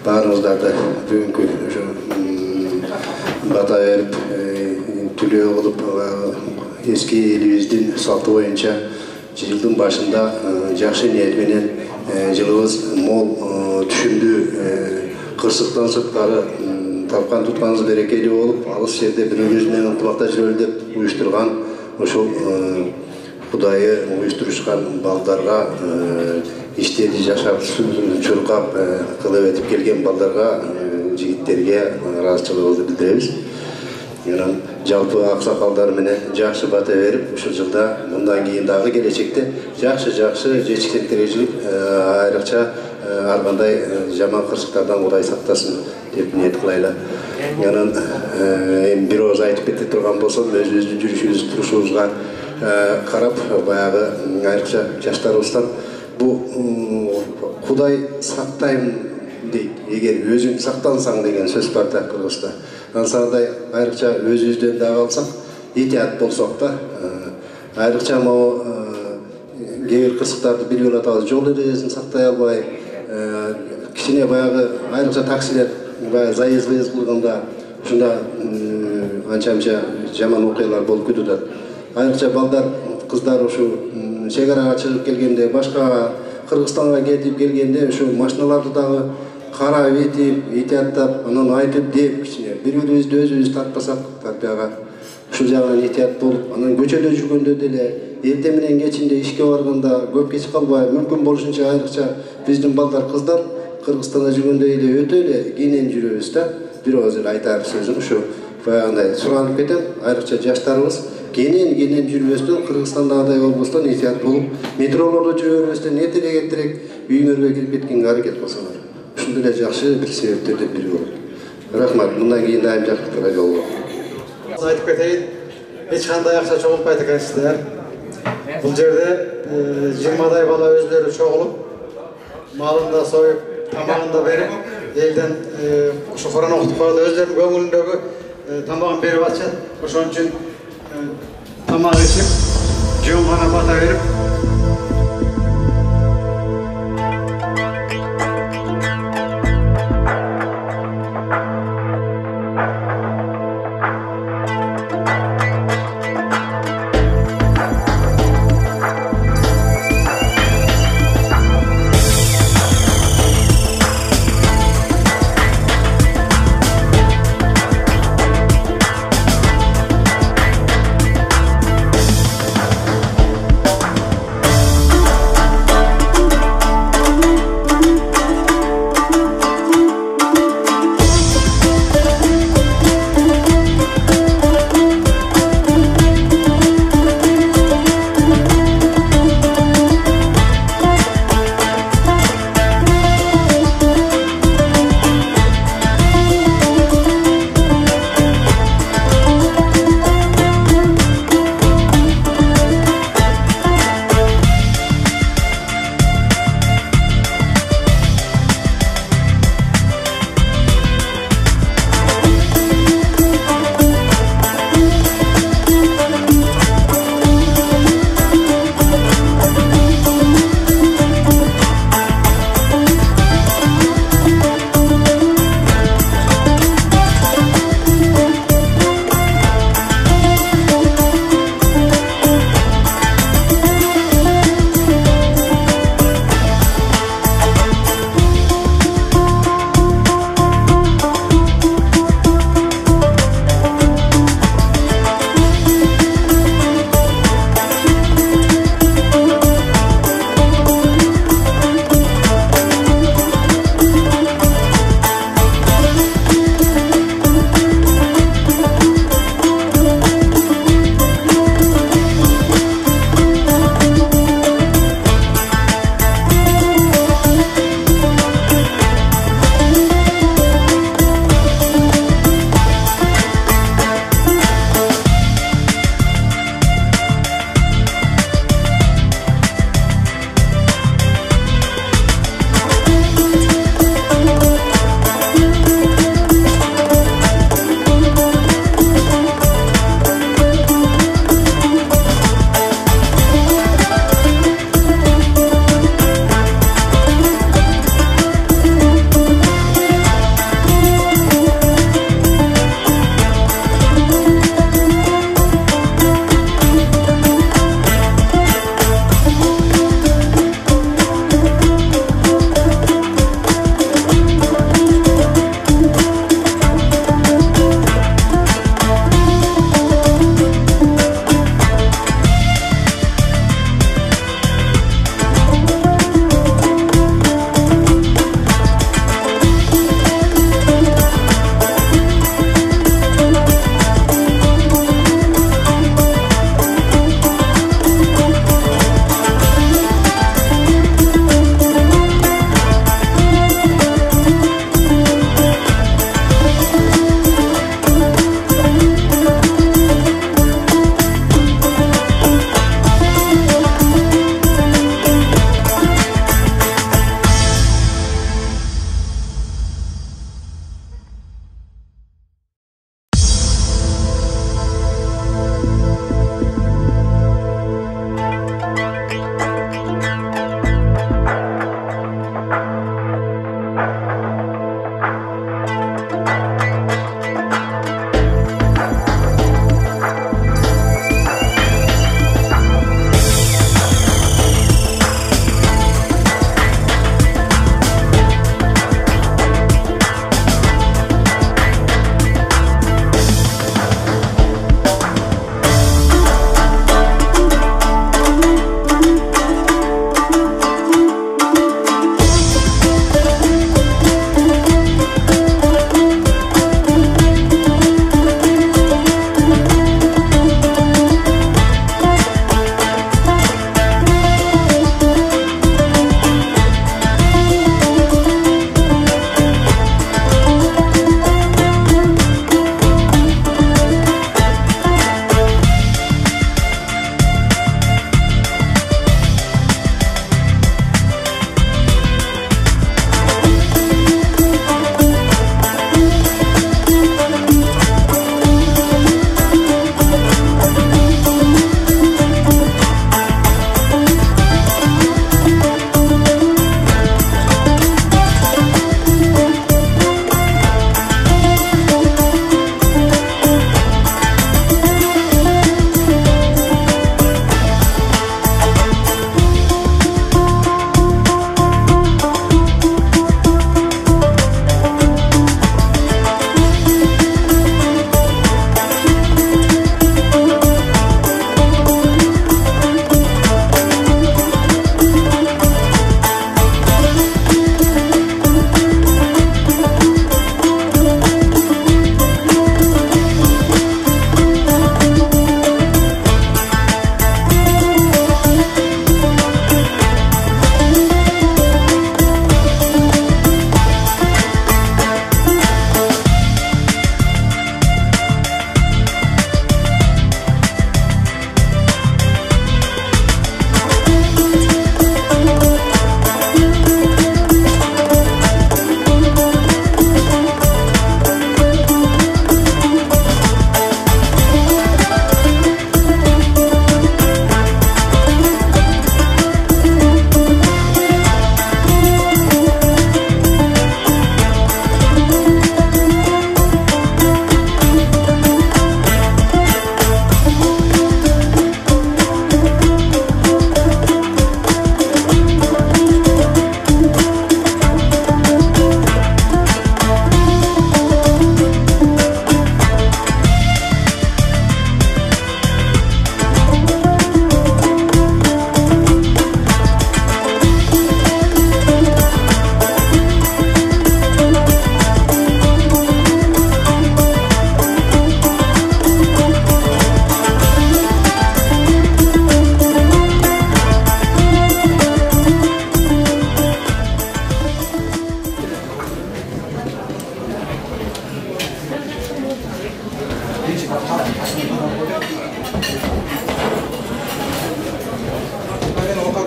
Baringizlarga bugungi o'sha batayib tülüyor olup eski elimizdin saltı boyunca yılın başında жақсы niyetmenen жылыбыз мол түшүмдүү кырсыктан сырткары тапкан тутканыбыз берекелүү болуп, алыс жерде бири-бири менен ынтымакта жүрөлү деп уюштурган ошол Кудайы уюштурушкан балдарга иштерди жашап, чуркап, кылып этип келген балдарга, жигиттерге ыраазычылыгыбызды билдиребиз. Жалпы аксакалдар менен жакшы бата берип, ушул жылда мындан кийин дагы келечекте жакшы жетишкиликтерге жетип, айрыкча ар кандай жаман кырсыктардан Кудай сактасын деп ниет кылайлы. Бир ооз айтып кете турган болсом, өзүбүздүн жүрүшүбүз, турушубузга карап, баягы айрыкча жаштарыбыздан бу Кудай сактайм дейт. Эгер өзүң сактансаң деген сөз бар да Кыргызда. Ансандай айрыкча өзүбүздөн дагы алсак, итият болсок да, айрыкча могу кээ бир кырсыктарды билип атабыз, жол эрежесин сактай албай, кичине баягы айрыкча таксилер баягы заезд кылганда ушунда анча-мынча жаман окуялар болуп кетип атат. Айрыкча балдар, кыздар ушу чегарага чыгып келгенде, башка Кыргызстанга кетип келгенде ушу машиналарды дагы карап этип, итияттап, анан айтып деп кичине бири-бирибизди өзүбүз тартпасак, тарбияга ушул жагынан итият болуп, анан көчөдө жүргөндө деле, эртең менен кечинде ишке барганда көп кеч калбай, мүмкүн болушунча айрыкча биздин балдар, кыздар Кыргызстанда жүргөндө эле өтө эле кенен жүрөбүз да. Бир ооз эле айтар сөзүм ушу баягындай суранып кетем, айрыкча жаштарыбыз кенен жүрбөстөн, Кыргызстандагыдай болбостон итият болуп, метролордо жүрө бербестен эртерээк үйүңөргө кирип кеткенге аракет кылсаңар. Ушул деле жакшы бир себептердин бири болот. Рахмат, мындан кийин дайым жакшылыкка жол болот. Айтып кетейин, эч кандай акча чогултпайт экенсиздер. Бул жерде 20дай бала өздөрү чогулуп, малын да союп, тамагын да берип, элден ушу Куран окутуп калып өздөрүнүн көңүлүндөгү тамагын берип атышат. Ошон үчүн тамак ичип, жөн гана бата берип,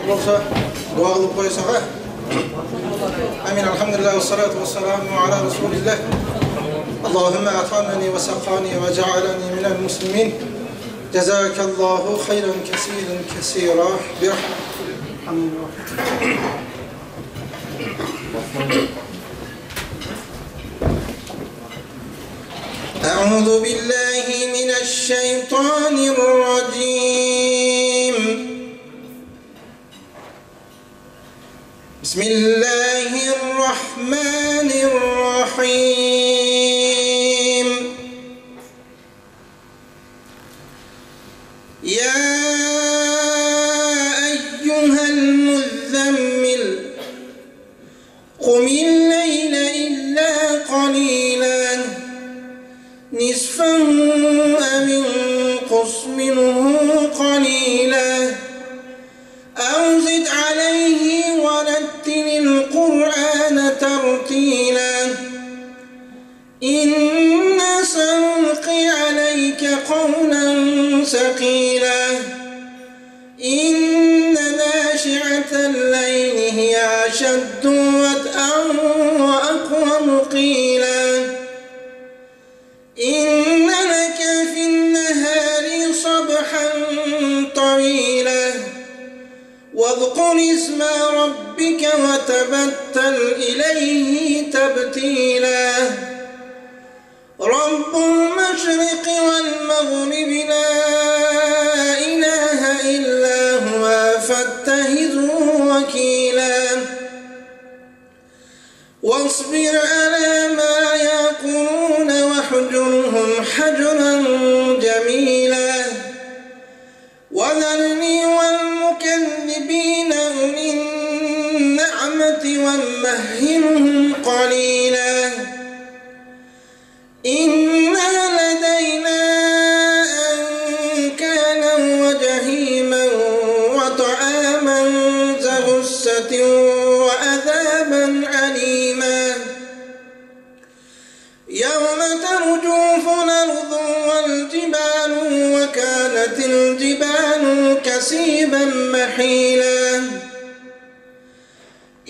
bolsa dua kılıp koysağa. Amin. Elhamdülillah ve salatu ve selamu ala Resulillah. Allahümme atamani ve sakani ve cealani minel muslimin. Cezakallahu hayran kesiren kesira birahmetillah. أعوذ بالله من الشيطان الرجيم بسم الله الرحمن الرحيم يا أيها المزمل قم الليل إلا قليلا نصفه أو انقص منه قليلا أو زد عليه ورتل القرآن ترتيلا إنا سنلقي عليك قولا ثقيلا إن ناشئة الليل هي أشد وطئا وأقوم قيلا إن لك في النهار صبحا طويلا واذكر اسم ربك وتبتل إليه تبتيلا رب المشرق والمغرب لا إله إلا هو فاتخذه وكيلا واصبر على ما يقولون واحجرهم حجرا جميلا وذرني والمكذبين أولي النعمة ومهلهم قليلا إن لدينا أنكالا وجحيما وطعاما ذا غصة وعذابا أليما يوم ترجف الأرض والجبال وكانت الجبال كثيبا محيلا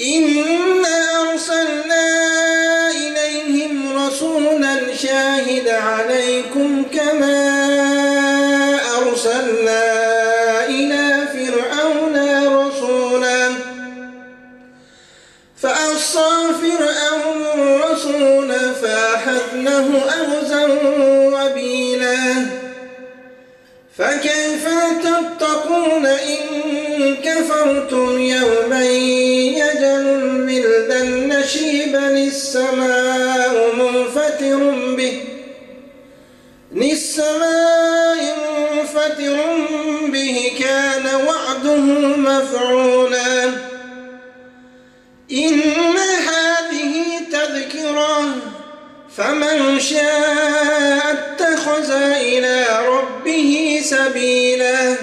إنا أرسلنا إليهم رسولا شاهدا عليكم كما أرسلنا إلى فرعون رسولا فعصى فرعون الرسول فأخذناه أخذا وبيلا فكيف تتقون إن كفرتم يوما يجعل الولدان شيبا السماء منفطر به كان وعده مفعولا إن هذه تذكرة فمن شاء اتخذ إلى ربه سبيلا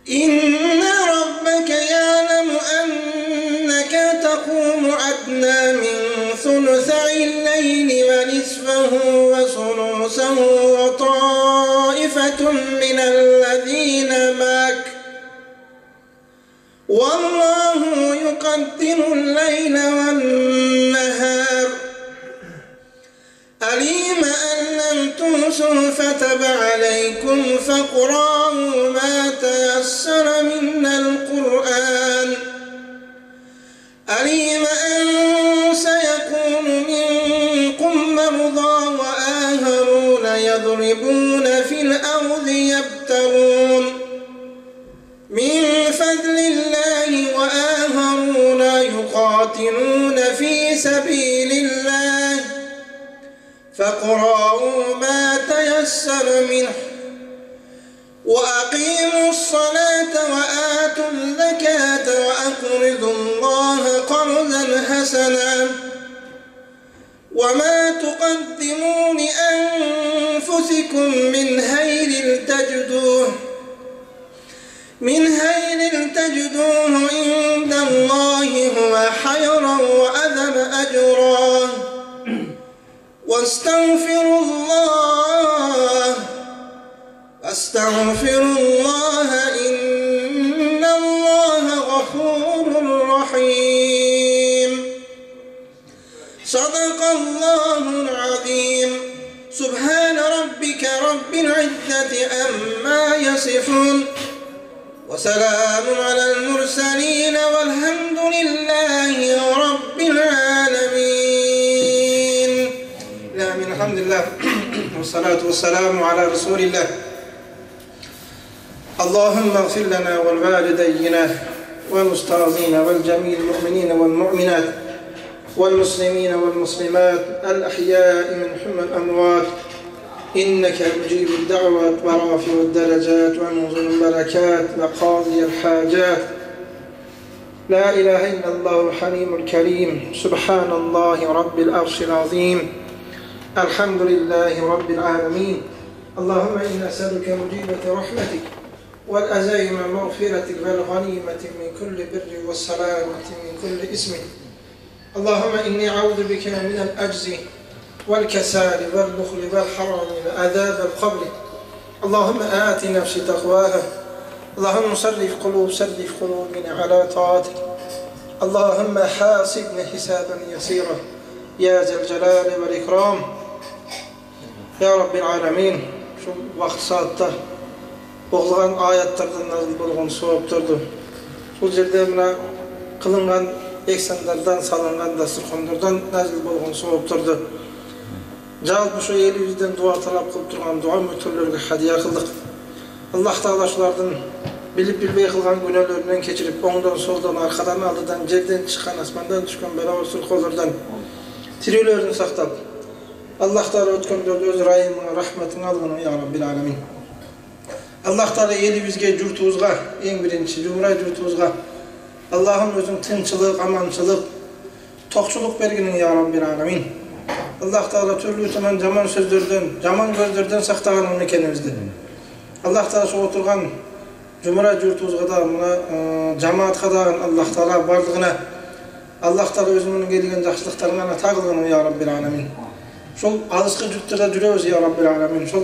إن ربك يعلم أنك تقوم أدنى من ثلثي الليل ونصفه وثلثه وطائفة من الذين معك والله يقدر الليل والنهار عليم أن لم تحصوا فتب عليكم فاقرأوا ما تيسر من القرآن عليم أن سيكون منكم مرضى وآخرون يضربون في الأرض يبتغون من فضل الله وآخرون يقاتلون في سبيل الله فاقرأوا ما تيسر منه وأقيموا الصلاة وآتوا الزكاة وأقرضوا الله قرضا حسنا وما تقدموا لأنفسكم من خير تجدوه عند الله هو خيرا وأعظم أجرا واستغفروا الله إن العزة عما يصفون وسلام على المرسلين والحمد لله رب العالمين. الحمد لله والصلاة والسلام على رسول الله. اللهم اغفر لنا والوالدينا والأستاذين والجميع المؤمنين والمؤمنات والمسلمين والمسلمات الأحياء منهم الأموات إنك مجيب الدعوات ورافع الدرجات ومنزل البركات وقاضي الحاجات. لا إله إلا الله الحليم الكريم سبحان الله رب العرش العظيم الحمد لله رب العالمين. اللهم إنا نسألك مجيبة رحمتك والأزايم مغفرتك والغنيمة من كل بر والسلامة من كل إثم. اللهم إني أعوذ بك من العجز والكسال والبخل والحرام وعذاب القبر. اللهم آت نفسي تقواها. اللهم صرف قلوبنا على طاعتك. اللهم حاسبنا حسابا يسيرا يا ذا الجلال والإكرام. Ya Rabbil Alamin, şu vaqt saatda oğulgan ayatlardan nazil bolğan soğupturdu. Şu jerde mına kılıngan eksanlardan salıngan dasturxanlardan nazil bolğan soğupturdu. Jalpy şu elimizden dua talap kılıp turgan dua mötürlerine hadiya kıldık. Allah Taala şulardan bilip bilbey kılgan günahlarından keçirip oňdan soldan arkadan aldıdan jerden çıkan asmandan düşkan bela sulkollardan tirelerini saktap Allah Taala ötkönlerde öz rahimine rahmetine algını ya Rabbil Alamin. Allah Taala elimizge jurtubuzga en birinci Cumhuriyet jurtubuzga Allah'ın özün tınçılık, amançılık, tokçuluk berginin ya Rabbil Alamin. Allah Taala türlü tuman jaman sözlerden, jaman gözlerden saktaganan ekenimizdi. Allah Taala şu oturgan Cumhuriyet jurtubuzga da muna jamaatga da Allah Taala barlığına Allah Taala özünün gelgen jakşılıklarına tagılgını ya Rabbil Alamin. Şol alışkı jurtlarda jüröbüz ya Rabbil Alamin. Şol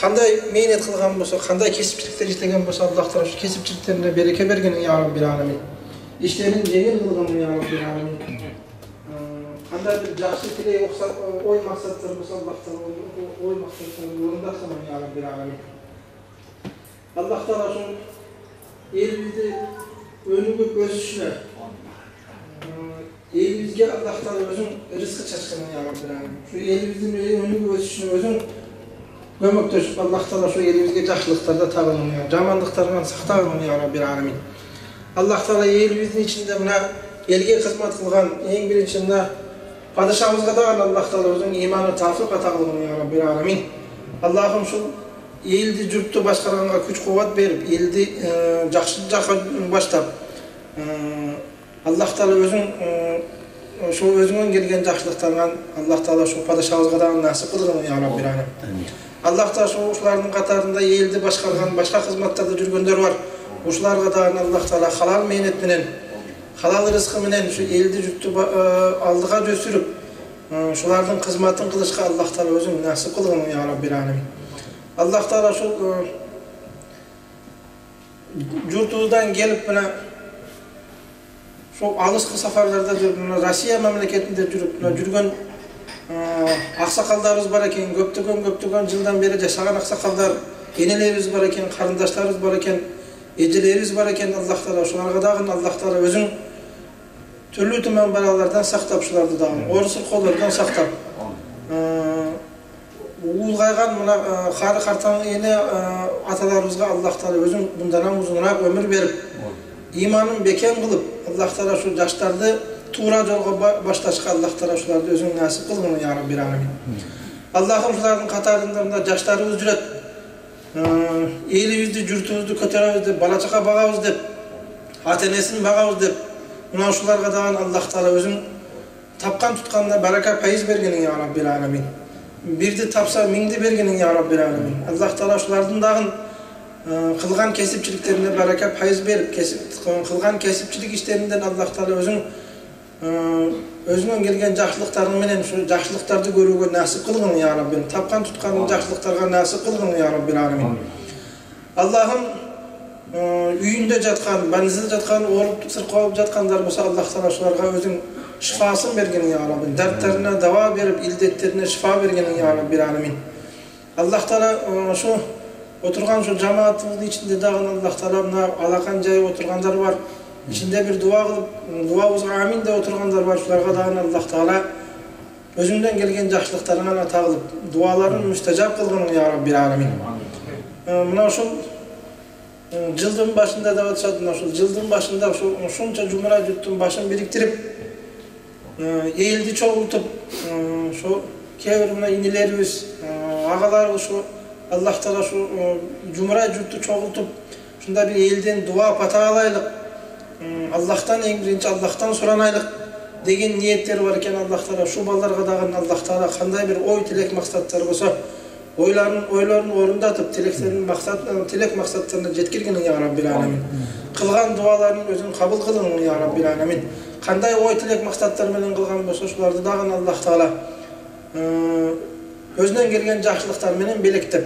kanday meynet kılgan bolsa, kanday kesipçilikler işlegen bolsa Allah Taala şu kesipçiliklerine bereke bergeni ya Rabbil Alamin. İşlerin jengil kılgını ya Rabbil Alamin. Kanday bir jakşı tile yoksa oy maksatları bolsa Allah Taala oy maksatlarını orundarsın ya Rabbil Alamin. Allah Taala şu elimizde önüngü gösüşüne elimizge Allah Taala özün rızkı çaçkını ya Rabbil Alamin. Şu elimizin önüngü gösüşüne özün kömekteşip Allah Taala şu elimizge jakşılıklarda tagınını ya, jamanlıklardan saktagını ya Rabbil Alamin. Allah Taala elimizin içinde buna elge hizmet kılgan en birinci muna padişahımızga da Allah Taala özün imanı tawfik atagını ya Rabbil Alamin. Allah'ım şu eldi jurttu başkarganga güç kuvvet berip, eldi jakşı jaka baştap Allah Taala özün şu özüňden gelgen jakşylyklardan Allah Taala şu padişahımızga da nasip kılgını ya Rabbil Alamin. Allah Taala şularning katarında eldi başkargan başka hizmetlarda jürgenler var. Uşlarga da Allah Taala halal mehnet menen, halal rızkı menen şu eldi jurttu aldıga gösürüp şularning hizmetin kılışka Allah Taala özün nasip kılgını ya Rabbil Alamin. Allah Taala şu jurtubuzdan gelip bana şu alışkı safarlarda Rusya memleketinde jürgen aksakallarımız var eken, köptügön yıldan beri yaşagan aksakallar, enelerimiz var eken, karındaşlarımız var eken, ecelerimiz var eken Allah Taala şularga dagın Allah Taala özün türlü tümen belalardan saktap şulardı dagın, orusul kollardan saktap. Uğulgaygan muna karı kartan ene atalarımızga Allah Taala özün bundan uzunrak ömür berip imanın beken kılıp Allah Taala şu yaşlarda tuğra jolga baştaşka Allah Taala şulardı özün nasip kılgını ya Rabbil Alamin. Allah'ım şularning katarında yaşlarımız jüret. Elimizni, jurtubuzdu köteremiz dep, bala çaka bagabız dep, ata-enesini bagabız dep, muna şularga dagın Allah Taala özün tapkan tutkanına baraka payiz bergeni ya Rabbil Alamin. Birdi tapsa mingdi bergeni ya Rabbil Alamin. Allah Taala şulardan dagın kılgan kesipçiliklerine baraka payiz berip, kılgan kesipçilik işlerinden Allah Taala özün özüňden gelgen jakşylyklaryn menen şu jakşylyklardy görүүgө nasip kılgın ya Rabbim. Tapkan tutkan jakşylyklarga nasip kılgın ya Rabbil Alamin. Allah'ım üýünde jatkan, banizil jatkan, olup sırkap jatkandar bolsa Allah Taala şularga özüň şifasyn bergeni ya Rabbim. Dertlerine dava berip, ildetlerine şifa bergeni ya Rabbil Alamin. Аллах Таала ошо отырган ошо жамаатыбыздын ичинде дагы Аллах Таала мына алакан жайып отыргандар бар. Ичинде бир дуа кылып, дуабызга амин деп отыргандар бар. Шуларга дагы Аллах Таала өзүңдөн келген жакшылыктарыңа тагылып, дуаларын мустажаб кылгын я Раббил аламин. Мына ошол жылдын башында деп атышат, ошол жылдын башында ушунча жумура жуттун башын бириктирип, элди чогултуп, ошо кээ бир мына инилерибиз, агаларыбыз ошо Аллах Таала ошо жумура жутту чогултуп, ушундай бир элден дуа пата алайлык, Аллахтан эң биринчи Аллахтан суранайлык деген ниеттер бар экен. Аллах Таала шу балдарга дагы Аллах Таала кандай бир ой тилек максаттар болсо ойлорун орундатып, тилек максаттарына жеткиргин я Раббил аламин. Кылган дуаларын өзүң кабыл кылгын я Раббил аламин. Кандай ой тилек максаттар менен кылган болсо шуларды дагы Аллах Таала өзүнөн келген жакшылыктар менен белектеп,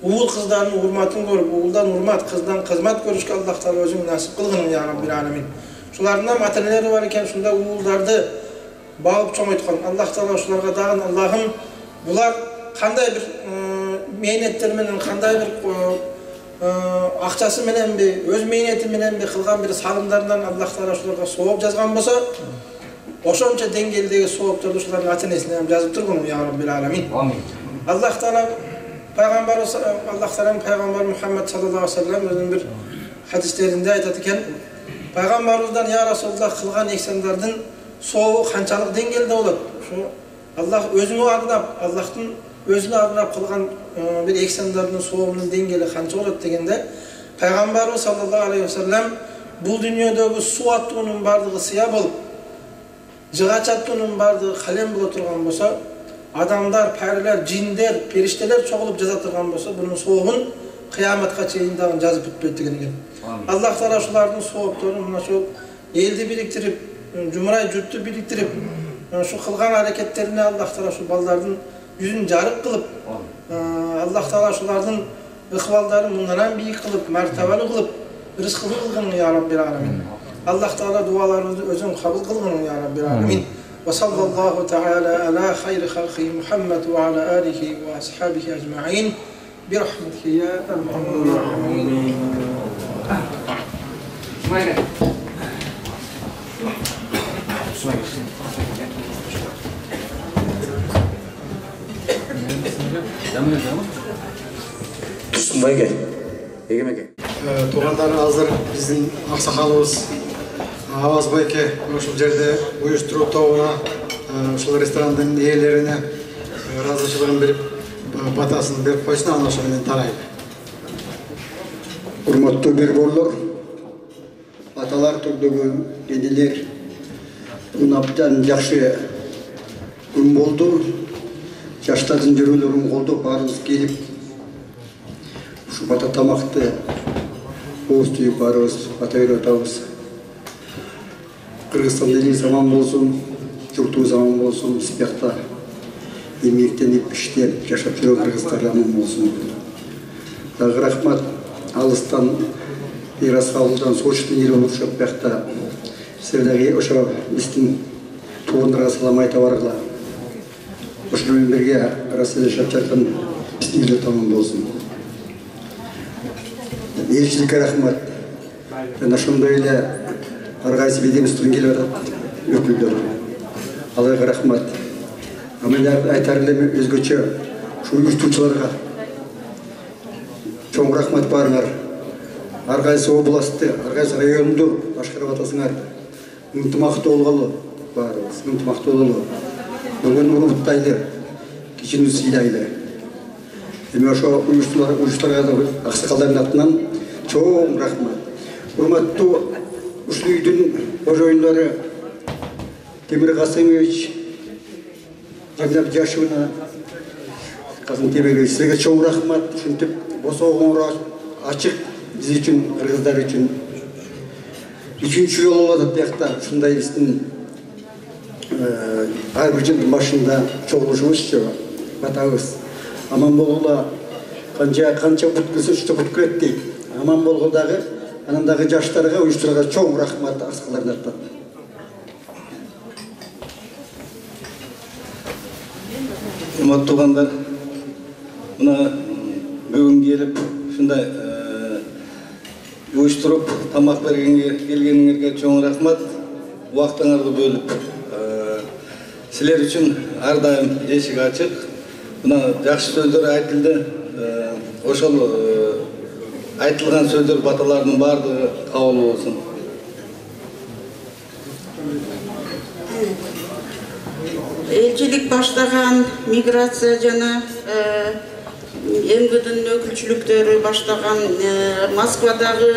уул кыздардын урматын көрүп, уулдан урмат, кыздан кызмат көрүшкө Аллах Таала өзүң насип кылгын я Раббил аламин. Шулардын ата-энелери бар экен, шунда уулдарды багып чоңойткон. Аллах Таала ушуларга дагы Аллахым булар кандай бир мээнеттер менен, кандай бир акчасы мененби, өз мээнети мененби кылган бир салымдарынан Аллах Таала ушуларга сооп жазган болсо, ошончо деңгээлдеги соопторду ушулардын ата-энесине жазып тургун я Раббил аламин. Аллах Таала пайгамбар Мухаммад саллаллаху алейхи ва саллям өзүнүн бир хадистеринде айтат экен, пайгамбарыбыздан я Расулуллах кылган ихсандардын сообу канчалык деңгээлде болот? Ушу Аллах өзүнө арнап, Аллахтын өзүнө арнап кылган бир ихсандардын сообунун деңгээли канча болот дегенде, пайгамбарыбыз саллаллаху алейхи ва саллям бул дүйнөдөгү суу аттуунун бардыгы сыя болуп, жыгач аттуунун бардыгы калем боло турган болсо, адамдар, пәрилер, жиндер, периштелер чогулуп жаза турган болсо, бунун сообун кыяматка чейин дагы жазып бүтпөйт деген экен. Аллах Таала ушулардын соопторун мына ошол элди бириктирип, жумурай журтту бириктирип, ошо кылган аракеттерине Аллах Таала ушул балдардын жүзүн жарык кылып, Аллах Таала ушулардын ыкбалдарын мындан бийик кылып, мартабалуу кылып, рызкылуу кылгын я Раббил аламин. Аллах Таала дуаларыбызды өзүң кабыл кылгын я Раббил аламин. Ва саллаллаху таала ала хайри халқи Мухаммад ва ала алихи ва асхабихи ажмаин. Бирахматика я архамар рахимин. Түсінбайге, егемеке. Туғандар азыр біздің ақсақалымыз Аваз байке ушул жерде уюштуруу тобуна, ушул ресторандын ээлерине ыраазычылыгын берип, батасын берип койсун, анан ошо менен тарайбы. Урматтуу берборлор, аталар түрдөгү энелер, күн абдан жакшы күн болду. Жаштардын жүрөөлөрүн колдоп баарыбыз келип, ушу бата тамакты ооз түйүп баарыбыз бата берип атабыз. Кыргызстан эли заман болсун, журту заман болсун, спекта эмгектенип, иштеп, жашап жүргөн кыргыздар аман болсун. Дагы рахмат алыстан Ярославлдан Сочтан ел болушуп бакта силерге ошо биздин туугандарга салам айта баргыла. Ошо менен бирге арасында жашап жаткан биздин элдер таман болсун. Элчиликке рахмат. Жана ошондой эле ар кайсы ведомстводон келип атат өкүлдөр. Аларга рахмат. Мен айтар элем өзгөчө ушу уюштуучуларга чоң рахмат барыңар. Ар кайсы областты, ар кайсы районду башкарып атасыңар. Ынтымактуу болголу баарыбыз, ынтымактуу бололу. Бүгүн уруттайлы, кичини сыйлайлы. Эми ошо уюштууларга да аксакалдардын атынан чоң рахмат. Урматтуу ушул үйдүн кожоюндары Темир Касымович, Жамиль Жашевна, Казым Темирович, силерге чоң рахмат. Ушинтип босогоңор ачык биз үчүн, кыргыздар үчүн. Үчүнчү жолу болуп атат биякта ушундай биздин ар бир жылдын башында чогулушубузчу батабыз. Аман болгула, канча бүткүлсө ушта бүткүлөт дейт. Аман болгул дагы, анан дагы жаштарга, уюштурга чоң рахмат аксакалдардын атынан. Урматтуу туугандар, мына бүгін келіп ушундай уюштуруп тамак келгениңерге чоң рахмат. Убактыңарды бөлүп силер үчүн ар дайым эшик ачык. Мына жакшы сөздөр айтылды. Ошол айтылган сөздөр баталардын баардыгы кабыл болсун. Элчилик баштаган миграция жана МВДнын өкүлчүлүктөрү баштаган Москвадагы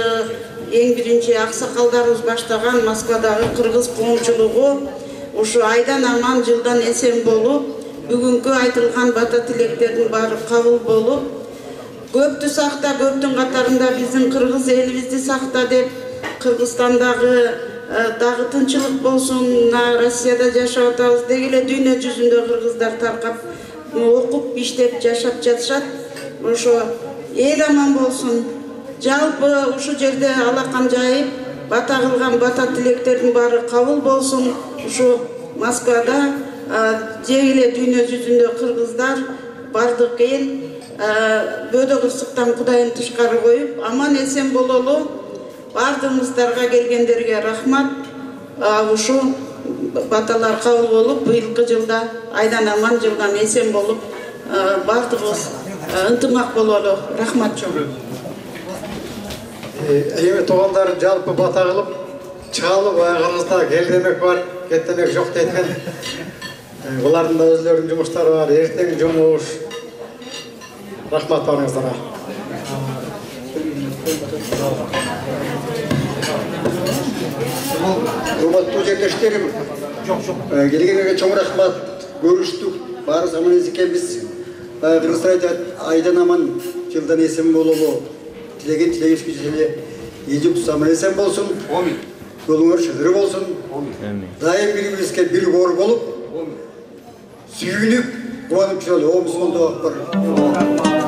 эң биринчи аксакалдарыбыз баштаган Москвадагы кыргыз коомчулугу ушу айдан аман жылдан эсен болуп, бүгүнкү айтылган бата тилектердин баары кабыл болуп, көптү сакта, көптүн катарында биздин кыргыз элибизди сакта деп Кыргызстандагы дагы тынчылык болсун, Россияда жашап атабыз деги эле дүйнө жүзүндө кыргыздар таркап окуп, иштеп, жашап жатышат. Ошо эл аман болсун. Жалпы ушу жерде алакан жайып, бата кылган бата тилектердин баары кабыл болсун. Ушу Москвада деги эле дүйнө жүзүндө кыргыздар бардык эл бөөдө кырсыктан Кудайын тышкары коюп, аман эсен бололу. Бардыгыңыздарга келгендерге рахмат. Ушу баталар кабыл болуп, быйылкы жылда айдан аман жылдан эсен болуп, бардыгыбыз ынтымак бололу. Рахмат чоң. Эми туугандар жалпы бата кылып, чалып аягыбызда кел демек бар, кет демек жок дейткен. Булардын да өзлөрүнүн жумуштары бар, эртең жумуш. Рахмат барыңыздарга. Урматтуу жерлештерим, келгенге чоң рахмат. Көрүштүк, баарыбыз аман экенбиз. Кыргызстан айдан аман жылдан эсен бололу. Тілеген тілегешке желе ежіп тұсамын есен болсын. Жолыңыр шыдыры болсын. Дайым бірімізге бір қор болып, сүйініп, қуанып жүрелі. Омыз қолды оқ бар.